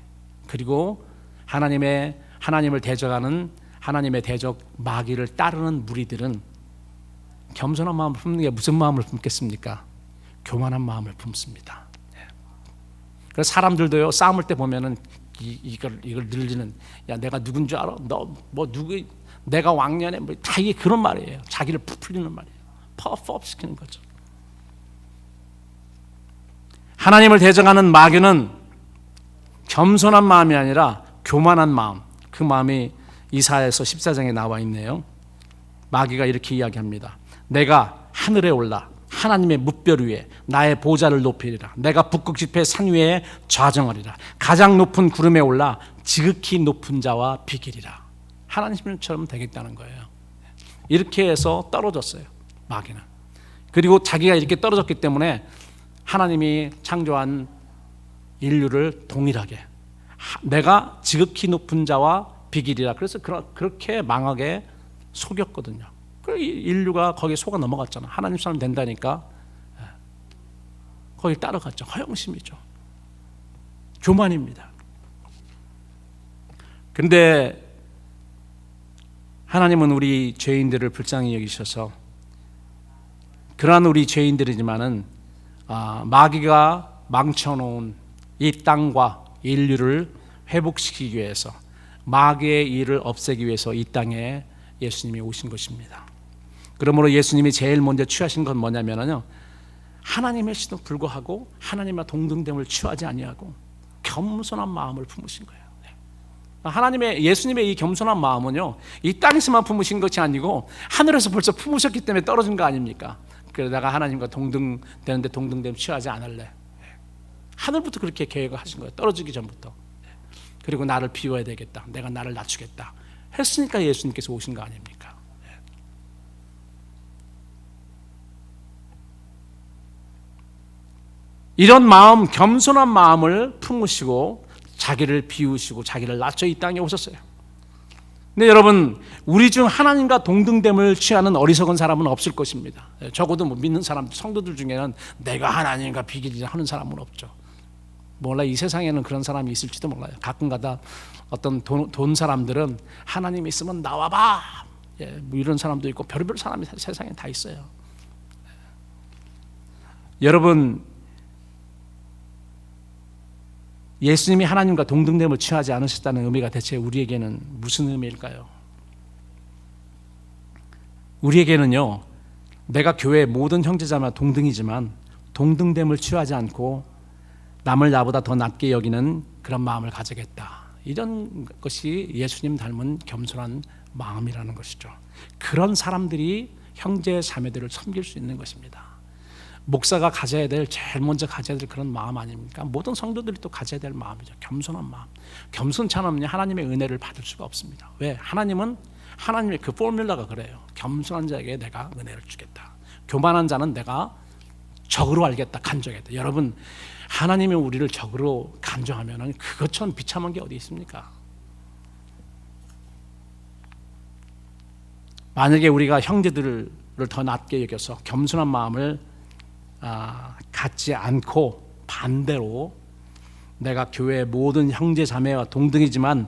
그리고 하나님을 대적하는 하나님의 대적 마귀를 따르는 무리들은 겸손한 마음을 품는 게 무슨 마음을 품겠습니까? 교만한 마음을 품습니다. 그래서 사람들도요, 싸움을 때 보면은 이걸 늘리는, 야 내가 누군 줄 알아? 너 뭐 누구? 내가 왕년에 뭐 다 이게 그런 말이에요. 자기를 부풀리는 말이에요. 파워업 시키는 거죠. 하나님을 대적하는 마귀는 겸손한 마음이 아니라 교만한 마음, 그 마음이 이사야서 14장에 나와 있네요. 마귀가 이렇게 이야기합니다. 내가 하늘에 올라 하나님의 뭇별 위에 나의 보좌를 높이리라. 내가 북극 지폐 산 위에 좌정하리라. 가장 높은 구름에 올라 지극히 높은 자와 비기리라. 하나님처럼 되겠다는 거예요. 이렇게 해서 떨어졌어요, 마귀는. 그리고 자기가 이렇게 떨어졌기 때문에 하나님이 창조한 인류를 동일하게 내가 지극히 높은 자와 비기리라. 그래서 그렇게 망하게 속였거든요. 인류가 거기에 속아 넘어갔잖아. 하나님 사람 된다니까 거기 따라갔죠. 허영심이죠. 교만입니다. 그런데 하나님은 우리 죄인들을 불쌍히 여기셔서 그러한 우리 죄인들이지만은 마귀가 망쳐놓은 이 땅과 인류를 회복시키기 위해서, 마귀의 일을 없애기 위해서 이 땅에 예수님이 오신 것입니다. 그러므로 예수님이 제일 먼저 취하신 건 뭐냐면요, 하나님의시도 불구하고 하나님과 동등됨을 취하지 아니하고 겸손한 마음을 품으신 거예요. 예수님의 이 겸손한 마음은요, 이 땅에서만 품으신 것이 아니고 하늘에서 벌써 품으셨기 때문에 떨어진 거 아닙니까? 그래서 내가 하나님과 동등되는데 동등됨 취하지 않을래. 하늘부터 그렇게 계획을 하신 거예요. 떨어지기 전부터. 그리고 나를 비워야 되겠다. 내가 나를 낮추겠다. 했으니까 예수님께서 오신 거 아닙니까? 이런 마음, 겸손한 마음을 품으시고 자기를 비우시고 자기를 낮춰 이 땅에 오셨어요. 근데 여러분, 우리 중 하나님과 동등됨을 취하는 어리석은 사람은 없을 것입니다. 적어도 믿는 사람, 성도들 중에는 내가 하나님과 비기리라 하는 사람은 없죠. 몰라, 이 세상에는 그런 사람이 있을지도 몰라요. 가끔가다 어떤 돈 사람들은 하나님 있으면 나와봐, 뭐 이런 사람도 있고 별의별 사람이 세상에 다 있어요. 여러분, 예수님이 하나님과 동등됨을 취하지 않으셨다는 의미가 대체 우리에게는 무슨 의미일까요? 우리에게는요, 내가 교회의 모든 형제자매와 동등이지만 동등됨을 취하지 않고 남을 나보다 더 낮게 여기는 그런 마음을 가지겠다, 이런 것이 예수님 닮은 겸손한 마음이라는 것이죠. 그런 사람들이 형제 자매들을 섬길 수 있는 것입니다. 목사가 가져야 될, 제일 먼저 가져야 될 그런 마음 아닙니까? 모든 성도들이 또 가져야 될 마음이죠. 겸손한 마음. 겸손치 않으면 하나님의 은혜를 받을 수가 없습니다. 왜? 하나님의 그 포뮬러가 그래요. 겸손한 자에게 내가 은혜를 주겠다. 교만한 자는 내가 적으로 알겠다, 간정했다. 여러분, 하나님이 우리를 적으로 간정하면 그것처럼 비참한 게 어디 있습니까? 만약에 우리가 형제들을 더 낮게 여겨서 겸손한 마음을 갖지 않고 반대로 내가 교회의 모든 형제 자매와 동등이지만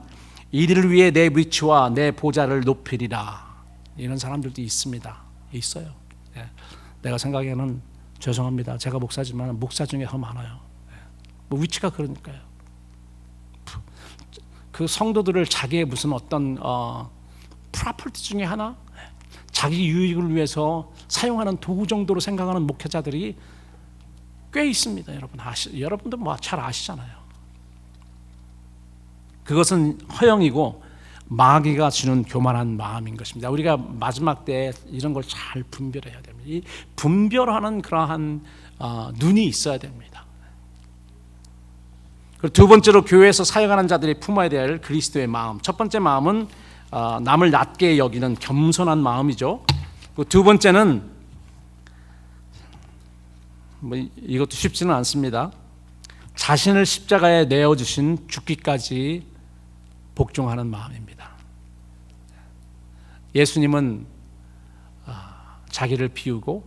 이들을 위해 내 위치와 내 보좌를 높이리라, 이런 사람들도 있습니다. 있어요. 내가 생각에는, 죄송합니다, 제가 목사지만 목사 중에 더 많아요. 뭐 위치가 그러니까요. 그 성도들을 자기의 무슨 어떤 프로퍼티 중에 하나, 자기 유익을 위해서 사용하는 도구 정도로 생각하는 목회자들이 꽤 있습니다. 여러분도 뭐 잘 아시잖아요. 그것은 허영이고 마귀가 주는 교만한 마음인 것입니다. 우리가 마지막 때 이런 걸 잘 분별해야 됩니다. 이 분별하는 그러한 눈이 있어야 됩니다. 그리고 두 번째로 교회에서 사역하는 자들이 품어야 될 그리스도의 마음. 첫 번째 마음은 남을 낮게 여기는 겸손한 마음이죠. 두 번째는 이것도 쉽지는 않습니다. 자신을 십자가에 내어주신 죽기까지 복종하는 마음입니다. 예수님은 자기를 비우고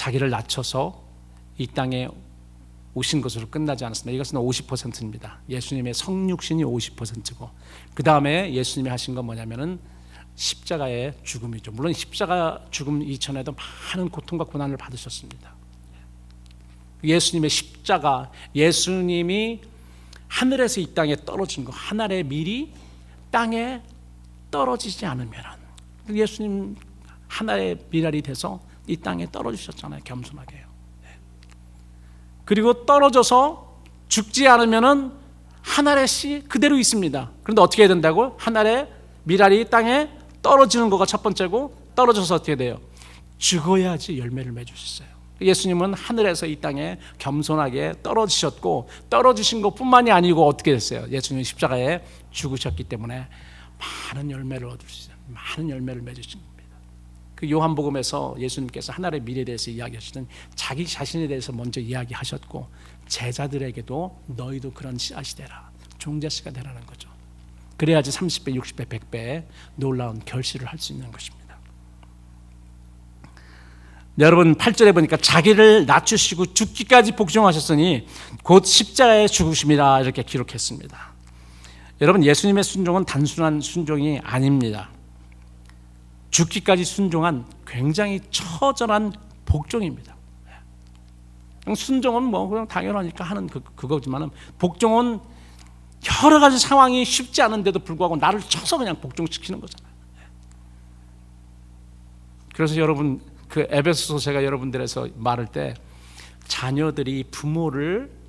자기를 낮춰서 이 땅에 오신 것으로 끝나지 않았습니다. 이것은 50%입니다. 예수님의 성육신이 50%고 그 다음에 예수님이 하신 건 뭐냐면은 십자가의 죽음이죠. 물론 십자가 죽음 이전에도 많은 고통과 고난을 받으셨습니다. 예수님의 십자가, 예수님이 하늘에서 이 땅에 떨어진 거, 하늘의 밀이 땅에 떨어지지 않으면 예수님 하나의 미랄이 돼서 이 땅에 떨어지셨잖아요. 겸손하게요. 그리고 떨어져서 죽지 않으면은 한 알의 그대로 있습니다. 그런데 어떻게 해야 된다고? 한 알의 미랄이 땅에 떨어지는 거가 첫 번째고, 떨어져서 어떻게 돼요? 죽어야지 열매를 맺을 수 있어요. 예수님은 하늘에서 이 땅에 겸손하게 떨어지셨고, 떨어지신 것뿐만이 아니고 어떻게 됐어요? 예수님은 십자가에 죽으셨기 때문에 많은 열매를 얻을 수 있어요. 많은 열매를 맺으신 겁니다. 그 요한복음에서 예수님께서 하늘의 미래에 대해서 이야기하시던 자기 자신에 대해서 먼저 이야기하셨고, 제자들에게도 너희도 그런 씨앗이 되라, 종자씨가 되라는 거죠. 그래야지 30배, 60배, 100배의 놀라운 결실을 할 수 있는 것입니다. 여러분 8절에 보니까 자기를 낮추시고 죽기까지 복종하셨으니 곧 십자가에 죽으심이라 이렇게 기록했습니다. 여러분 예수님의 순종은 단순한 순종이 아닙니다. 죽기까지 순종한 굉장히 처절한 복종입니다. 순종은 뭐 그냥 당연하니까 하는 그거지만은, 복종은 여러 가지 상황이 쉽지 않은데도 불구하고 나를 쳐서 그냥 복종시키는 거잖아요. 그래서 여러분 그 에베소서 제가 여러분들에서 말할 때, 자녀들이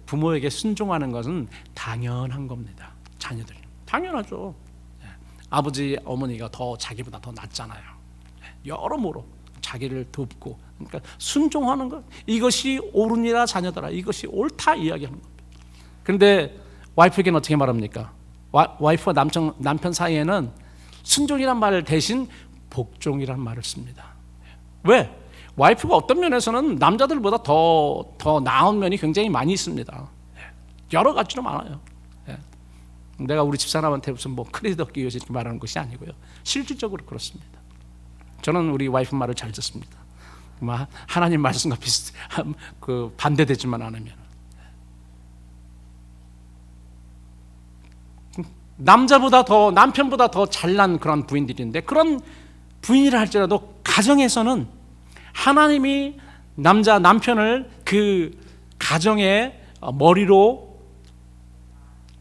부모에게 순종하는 것은 당연한 겁니다. 자녀들이 당연하죠. 아버지 어머니가 더 자기보다 더 낫잖아요. 여러모로 자기를 돕고, 그러니까 순종하는 것, 이것이 옳으니라 자녀들아, 이것이 옳다 이야기하는 겁니다. 그런데 와이프에게는 어떻게 말합니까? 와이프와 남편 사이에는 순종이란 말 대신 복종이란 말을 씁니다. 왜? 와이프가 어떤 면에서는 남자들보다 더 나은 면이 굉장히 많이 있습니다. 여러 가지로 많아요. 내가 우리 집사람한테 무슨 뭐 크레딧 얻기 위해서 이렇게 말하는 것이 아니고요, 실질적으로 그렇습니다. 저는 우리 와이프 말을 잘 듣습니다. 하나님 말씀과 반대되지만 않으면. 남편보다 더 잘난 그런 부인들인데, 그런 부인이라 할지라도 가정에서는 하나님이 남편을 그 가정의 머리로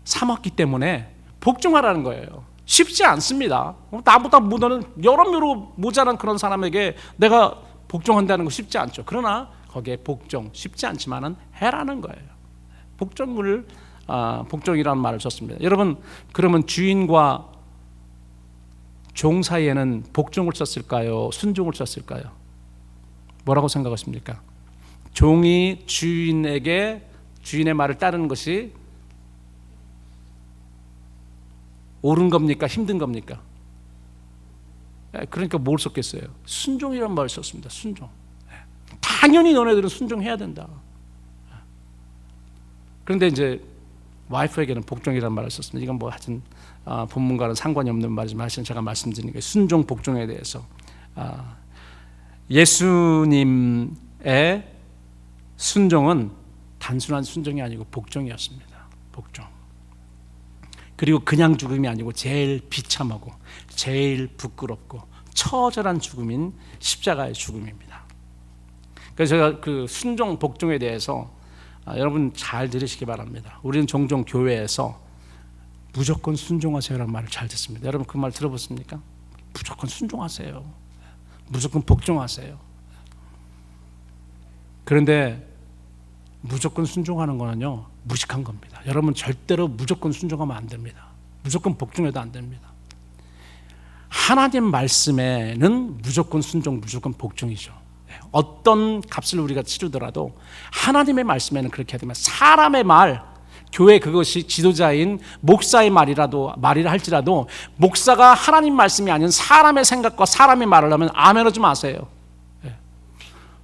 삼았기 때문에 복종하라는 거예요. 쉽지 않습니다. 나보다 여러모로 모자란 그런 사람에게 내가 복종한다는 거 쉽지 않죠. 그러나 거기에 복종, 쉽지 않지만은 해라는 거예요. 복종이라는 말을 썼습니다. 여러분, 그러면 주인과 종 사이에는 복종을 썼을까요? 순종을 썼을까요? 뭐라고 생각하십니까? 종이 주인의 말을 따르는 것이 옳은 겁니까? 힘든 겁니까? 그러니까 뭘 썼겠어요? 순종이라는 말을 썼습니다. 순종. 당연히 너네들은 순종해야 된다. 그런데 이제 와이프에게는 복종이라는 말을 썼습니다. 이건 뭐 하여튼 본문과는 상관이 없는 말이지만 하여튼 제가 말씀드리는 게 순종, 복종에 대해서, 예수님의 순종은 단순한 순종이 아니고 복종이었습니다. 복종. 그리고 그냥 죽음이 아니고 제일 비참하고 제일 부끄럽고 처절한 죽음인 십자가의 죽음입니다. 그래서 제가 그 순종, 복종에 대해서 여러분 잘 들으시기 바랍니다. 우리는 종종 교회에서 무조건 순종하세요라는 말을 잘 듣습니다. 여러분 그 말 들어보십니까? 무조건 순종하세요. 무조건 복종하세요. 그런데 무조건 순종하는 거는요, 무식한 겁니다. 여러분 절대로 무조건 순종하면 안 됩니다. 무조건 복종해도 안 됩니다. 하나님 말씀에는 무조건 순종, 무조건 복종이죠. 어떤 값을 우리가 치르더라도 하나님의 말씀에는 그렇게 해야 되면, 사람의 말, 교회 그것이 지도자인 목사의 말이라 할지라도 목사가 하나님 말씀이 아닌 사람의 생각과 사람의 말을 하면 아멘 하지 마세요.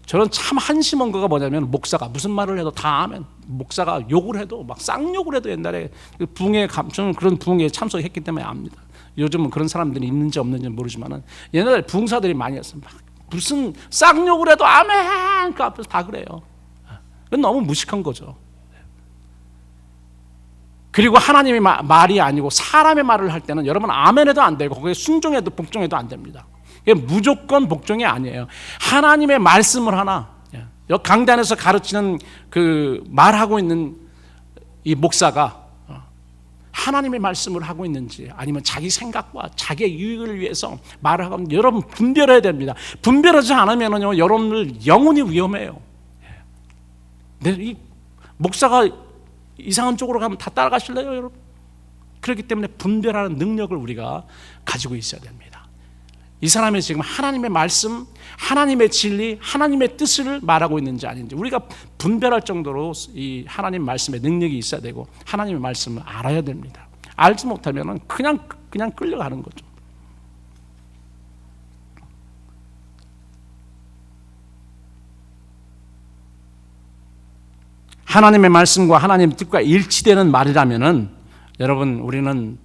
저는 참 한심한 거가 뭐냐면, 목사가 무슨 말을 해도 다 아멘. 목사가 욕을 해도 막 쌍욕을 해도, 옛날에 저는 그런 부흥회에 참석했기 때문에 압니다. 요즘은 그런 사람들이 있는지 없는지 모르지만 옛날에 부흥사들이 많이 했어요. 막 무슨 쌍욕을 해도 아멘 그 앞에서 다 그래요. 그건 너무 무식한 거죠. 그리고 하나님의 말이 아니고 사람의 말을 할 때는 여러분 아멘해도 안 되고 거기에 순종해도 복종해도 안 됩니다. 이게 무조건 복종이 아니에요. 하나님의 말씀을 하나 여기 강단에서 가르치는 그 말하고 있는 이 목사가 하나님의 말씀을 하고 있는지 아니면 자기 생각과 자기의 유익을 위해서 말을 하고 있는지 여러분 분별해야 됩니다. 분별하지 않으면요 여러분들 영혼이 위험해요. 이 목사가 이상한 쪽으로 가면 다 따라가실래요, 여러분? 그렇기 때문에 분별하는 능력을 우리가 가지고 있어야 됩니다. 이 사람이 지금 하나님의 말씀, 하나님의 진리, 하나님의 뜻을 말하고 있는지 아닌지 우리가 분별할 정도로 이 하나님 말씀의 능력이 있어야 되고 하나님의 말씀을 알아야 됩니다. 알지 못하면 그냥 끌려가는 거죠. 하나님의 말씀과 하나님 뜻과 일치되는 말이라면은 여러분 우리는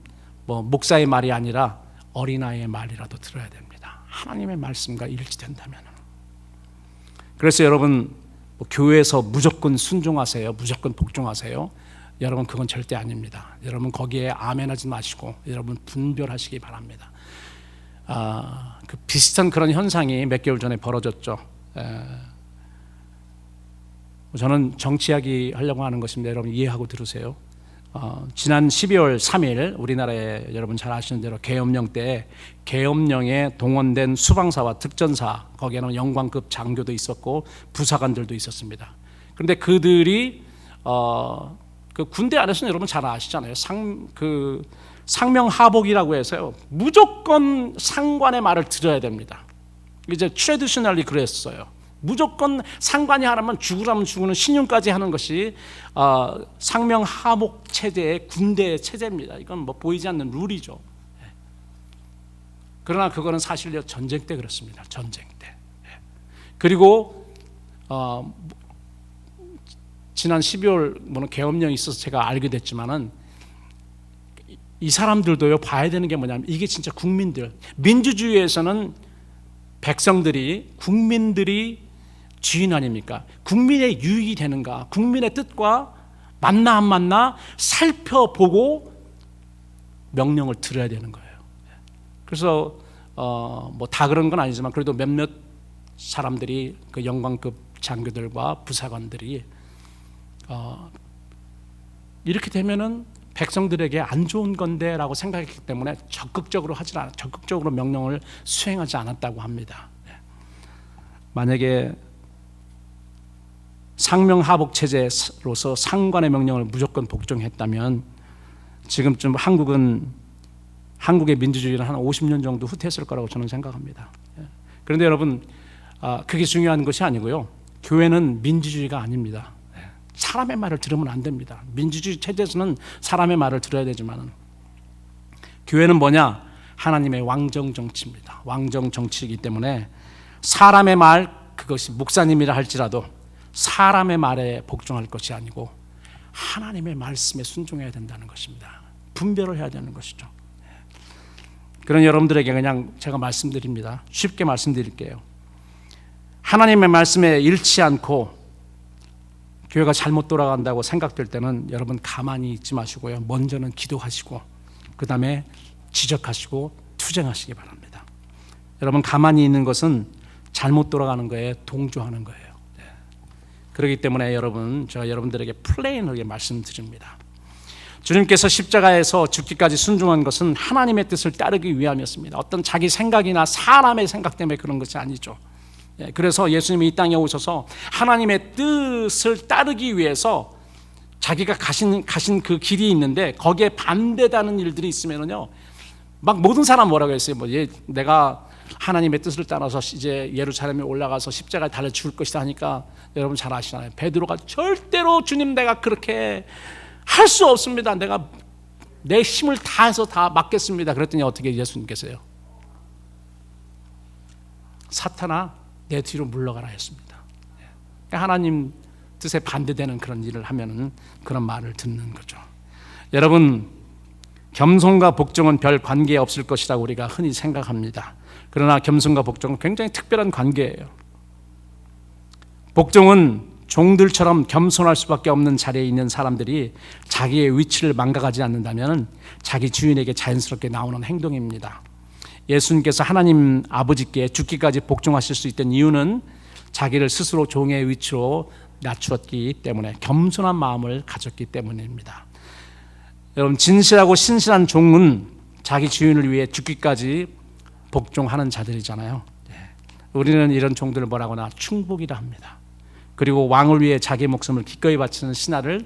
뭐 목사의 말이 아니라 어린아이의 말이라도 들어야 됩니다. 하나님의 말씀과 일치된다면. 그래서 여러분 뭐 교회에서 무조건 순종하세요, 무조건 복종하세요. 여러분 그건 절대 아닙니다. 여러분 거기에 아멘하지 마시고 여러분 분별하시기 바랍니다. 그 비슷한 그런 현상이 몇 개월 전에 벌어졌죠. 저는 정치 이야기 하려고 하는 것입니다. 여러분 이해하고 들으세요. 지난 12월 3일 우리나라에 여러분 잘 아시는 대로 계엄령 때 계엄령에 동원된 수방사와 특전사 거기에는 영광급 장교도 있었고 부사관들도 있었습니다. 그런데 그들이 그 군대 안에서는 여러분 잘 아시잖아요. 상명하복이라고 해서요 무조건 상관의 말을 들어야 됩니다. 이제 트래디셔널리 그랬어요. 무조건 상관이 하라면 죽으라면 죽는 신용까지 하는 것이 상명하복 체제의 군대 체제입니다. 이건 뭐 보이지 않는 룰이죠. 그러나 그거는 사실 전쟁 때 그렇습니다. 전쟁 때. 그리고 지난 12월 뭐는 계엄령이 있어서 제가 알게 됐지만은 이 사람들도요 봐야 되는 게 뭐냐면 이게 진짜 국민들 민주주의에서는 백성들이 국민들이 주인 아닙니까? 국민의 유익이 되는가? 국민의 뜻과 맞나 안 맞나 살펴보고 명령을 들어야 되는 거예요. 그래서 뭐 다 그런 건 아니지만 그래도 몇몇 사람들이 그 영광급 장교들과 부사관들이 이렇게 되면은 백성들에게 안 좋은 건데라고 생각했기 때문에 적극적으로 명령을 수행하지 않았다고 합니다. 만약에 상명하복 체제로서 상관의 명령을 무조건 복종했다면 지금쯤 한국의 민주주의는 한 50년 정도 후퇴했을 거라고 저는 생각합니다. 그런데 여러분 그게 중요한 것이 아니고요. 교회는 민주주의가 아닙니다. 사람의 말을 들으면 안 됩니다. 민주주의 체제에서는 사람의 말을 들어야 되지만 교회는 뭐냐? 하나님의 왕정 정치입니다. 왕정 정치이기 때문에 사람의 말 그것이 목사님이라 할지라도 사람의 말에 복종할 것이 아니고 하나님의 말씀에 순종해야 된다는 것입니다. 분별을 해야 되는 것이죠. 그런 여러분들에게 그냥 제가 말씀드립니다. 쉽게 말씀드릴게요. 하나님의 말씀에 잃지 않고 교회가 잘못 돌아간다고 생각될 때는 여러분 가만히 있지 마시고요. 먼저는 기도하시고 그 다음에 지적하시고 투쟁하시기 바랍니다. 여러분 가만히 있는 것은 잘못 돌아가는 거에 동조하는 거예요. 그렇기 때문에 여러분 제가 여러분들에게 플레인하게 말씀드립니다. 주님께서 십자가에서 죽기까지 순종한 것은 하나님의 뜻을 따르기 위함이었습니다. 어떤 자기 생각이나 사람의 생각 때문에 그런 것이 아니죠. 그래서 예수님이 이 땅에 오셔서 하나님의 뜻을 따르기 위해서 자기가 가신 그 길이 있는데 거기에 반대되는 일들이 있으면요 막 모든 사람 뭐라고 했어요. 내가 하나님의 뜻을 따라서 이제 예루살렘에 올라가서 십자가에 달려 죽을 것이다 하니까 여러분 잘 아시잖아요. 베드로가 절대로 주님 내가 그렇게 할 수 없습니다. 내가 내 힘을 다해서 다 맡겠습니다. 그랬더니 어떻게 예수님께서요? 사탄아 내 뒤로 물러가라 했습니다. 하나님 뜻에 반대되는 그런 일을 하면은 그런 말을 듣는 거죠. 여러분 겸손과 복종은 별 관계 없을 것이라고 우리가 흔히 생각합니다. 그러나 겸손과 복종은 굉장히 특별한 관계예요. 복종은 종들처럼 겸손할 수밖에 없는 자리에 있는 사람들이 자기의 위치를 망각하지 않는다면 자기 주인에게 자연스럽게 나오는 행동입니다. 예수님께서 하나님 아버지께 죽기까지 복종하실 수 있던 이유는 자기를 스스로 종의 위치로 낮추었기 때문에, 겸손한 마음을 가졌기 때문입니다. 여러분, 진실하고 신실한 종은 자기 주인을 위해 죽기까지 복종하는 자들이잖아요. 우리는 이런 종들을 뭐라고 하나? 충복이라 합니다. 그리고 왕을 위해 자기 목숨을 기꺼이 바치는 신하를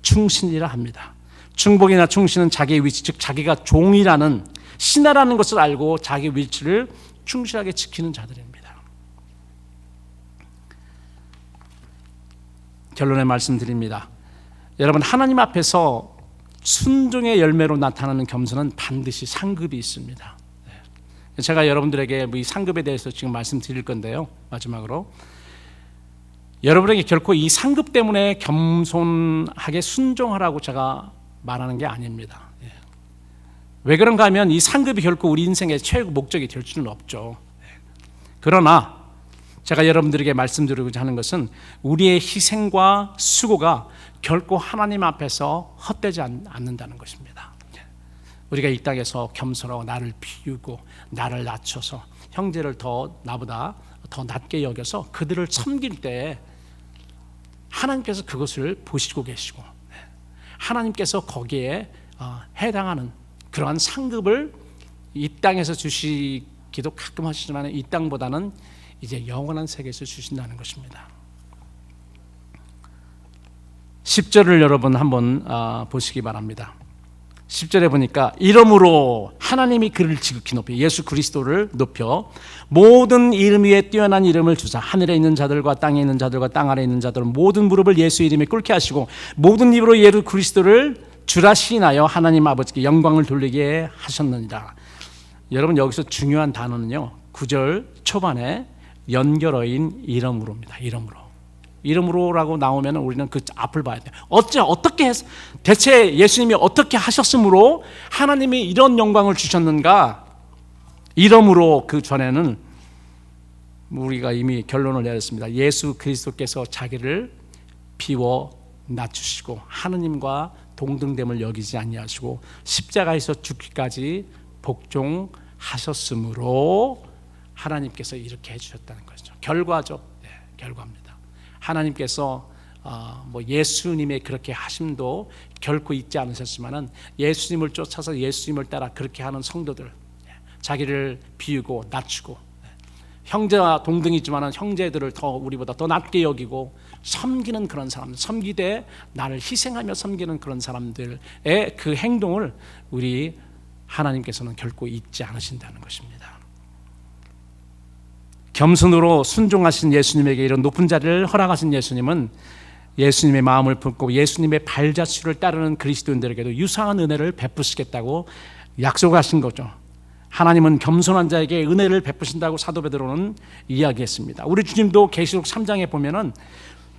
충신이라 합니다. 충복이나 충신은 자기의 위치, 즉 자기가 종이라는, 신하라는 것을 알고 자기 위치를 충실하게 지키는 자들입니다. 결론의 말씀드립니다. 여러분, 하나님 앞에서 순종의 열매로 나타나는 겸손은 반드시 상급이 있습니다. 제가 여러분들에게 이 상급에 대해서 지금 말씀드릴 건데요, 마지막으로 여러분에게 결코 이 상급 때문에 겸손하게 순종하라고 제가 말하는 게 아닙니다. 왜 그런가 하면 이 상급이 결코 우리 인생의 최고 목적이 될 수는 없죠. 그러나 제가 여러분들에게 말씀드리고자 하는 것은 우리의 희생과 수고가 결코 하나님 앞에서 헛되지 않는다는 것입니다. 우리가 이 땅에서 겸손하고 나를 비우고 나를 낮춰서 형제를 더 나보다 더 낮게 여겨서 그들을 섬길 때 하나님께서 그것을 보시고 계시고 하나님께서 거기에 해당하는 그러한 상급을 이 땅에서 주시기도 가끔 하시지만 이 땅보다는 이제 영원한 세계에서 주신다는 것입니다. 10절을 여러분 한번 보시기 바랍니다. 10절에 보니까 이러므로 하나님이 그를 지극히 높여, 예수 그리스도를 높여 모든 이름 위에 뛰어난 이름을 주사 하늘에 있는 자들과 땅에 있는 자들과 땅 아래에 있는 자들은 모든 무릎을 예수 이름에 꿇게 하시고 모든 입으로 예수 그리스도를 주라 시인하여 하나님 아버지께 영광을 돌리게 하셨느니라. 여러분, 여기서 중요한 단어는요, 9절 초반에 연결어인 이름으로입니다. 이름으로라고 나오면 우리는 그 앞을 봐야 돼요. 어떻게 대체 예수님이 어떻게 하셨으므로 하나님이 이런 영광을 주셨는가? 이름으로, 그 전에는 우리가 이미 결론을 내렸습니다. 예수 그리스도께서 자기를 비워 낮추시고 하느님과 동등됨을 여기지 아니하시고 십자가에서 죽기까지 복종하셨으므로 하나님께서 이렇게 해주셨다는 거죠. 결과죠. 결과입니다. 하나님께서 예수님의 그렇게 하심도 결코 잊지 않으셨지만은 예수님을 쫓아서 예수님을 따라 그렇게 하는 성도들, 자기를 비우고 낮추고 형제와 동등이지만은 형제들을 더 우리보다 더 낮게 여기고 섬기는 그런 사람들, 섬기되 나를 희생하며 섬기는 그런 사람들의 그 행동을 우리 하나님께서는 결코 잊지 않으신다는 것입니다. 겸손으로 순종하신 예수님에게 이런 높은 자리를 허락하신 예수님은 예수님의 마음을 품고 예수님의 발자취를 따르는 그리스도인들에게도 유사한 은혜를 베푸시겠다고 약속하신 거죠. 하나님은 겸손한 자에게 은혜를 베푸신다고 사도 베드로는 이야기했습니다. 우리 주님도 계시록 3장에 보면은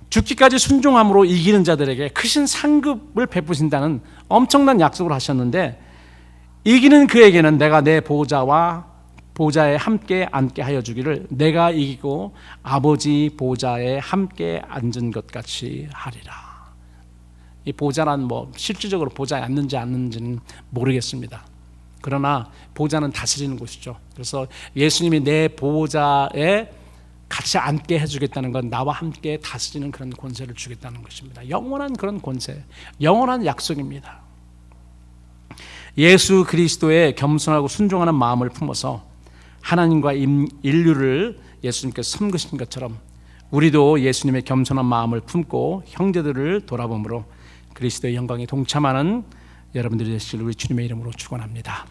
죽기까지 순종함으로 이기는 자들에게 크신 상급을 베푸신다는 엄청난 약속을 하셨는데, 이기는 그에게는 내가 내 보좌에 함께 앉게 하여 주기를 내가 이기고 아버지 보좌에 함께 앉은 것 같이 하리라. 이 보좌란 실질적으로 보좌에 앉는지 않는지는 모르겠습니다. 그러나 보좌는 다스리는 곳이죠. 그래서 예수님이 내 보좌에 같이 앉게 해주겠다는 건 나와 함께 다스리는 그런 권세를 주겠다는 것입니다. 영원한 그런 권세, 영원한 약속입니다. 예수 그리스도의 겸손하고 순종하는 마음을 품어서 하나님과 인류를 예수님께서 섬기신 것처럼 우리도 예수님의 겸손한 마음을 품고 형제들을 돌아봄으로 그리스도의 영광에 동참하는 여러분들이 되시길 우리 주님의 이름으로 축원합니다.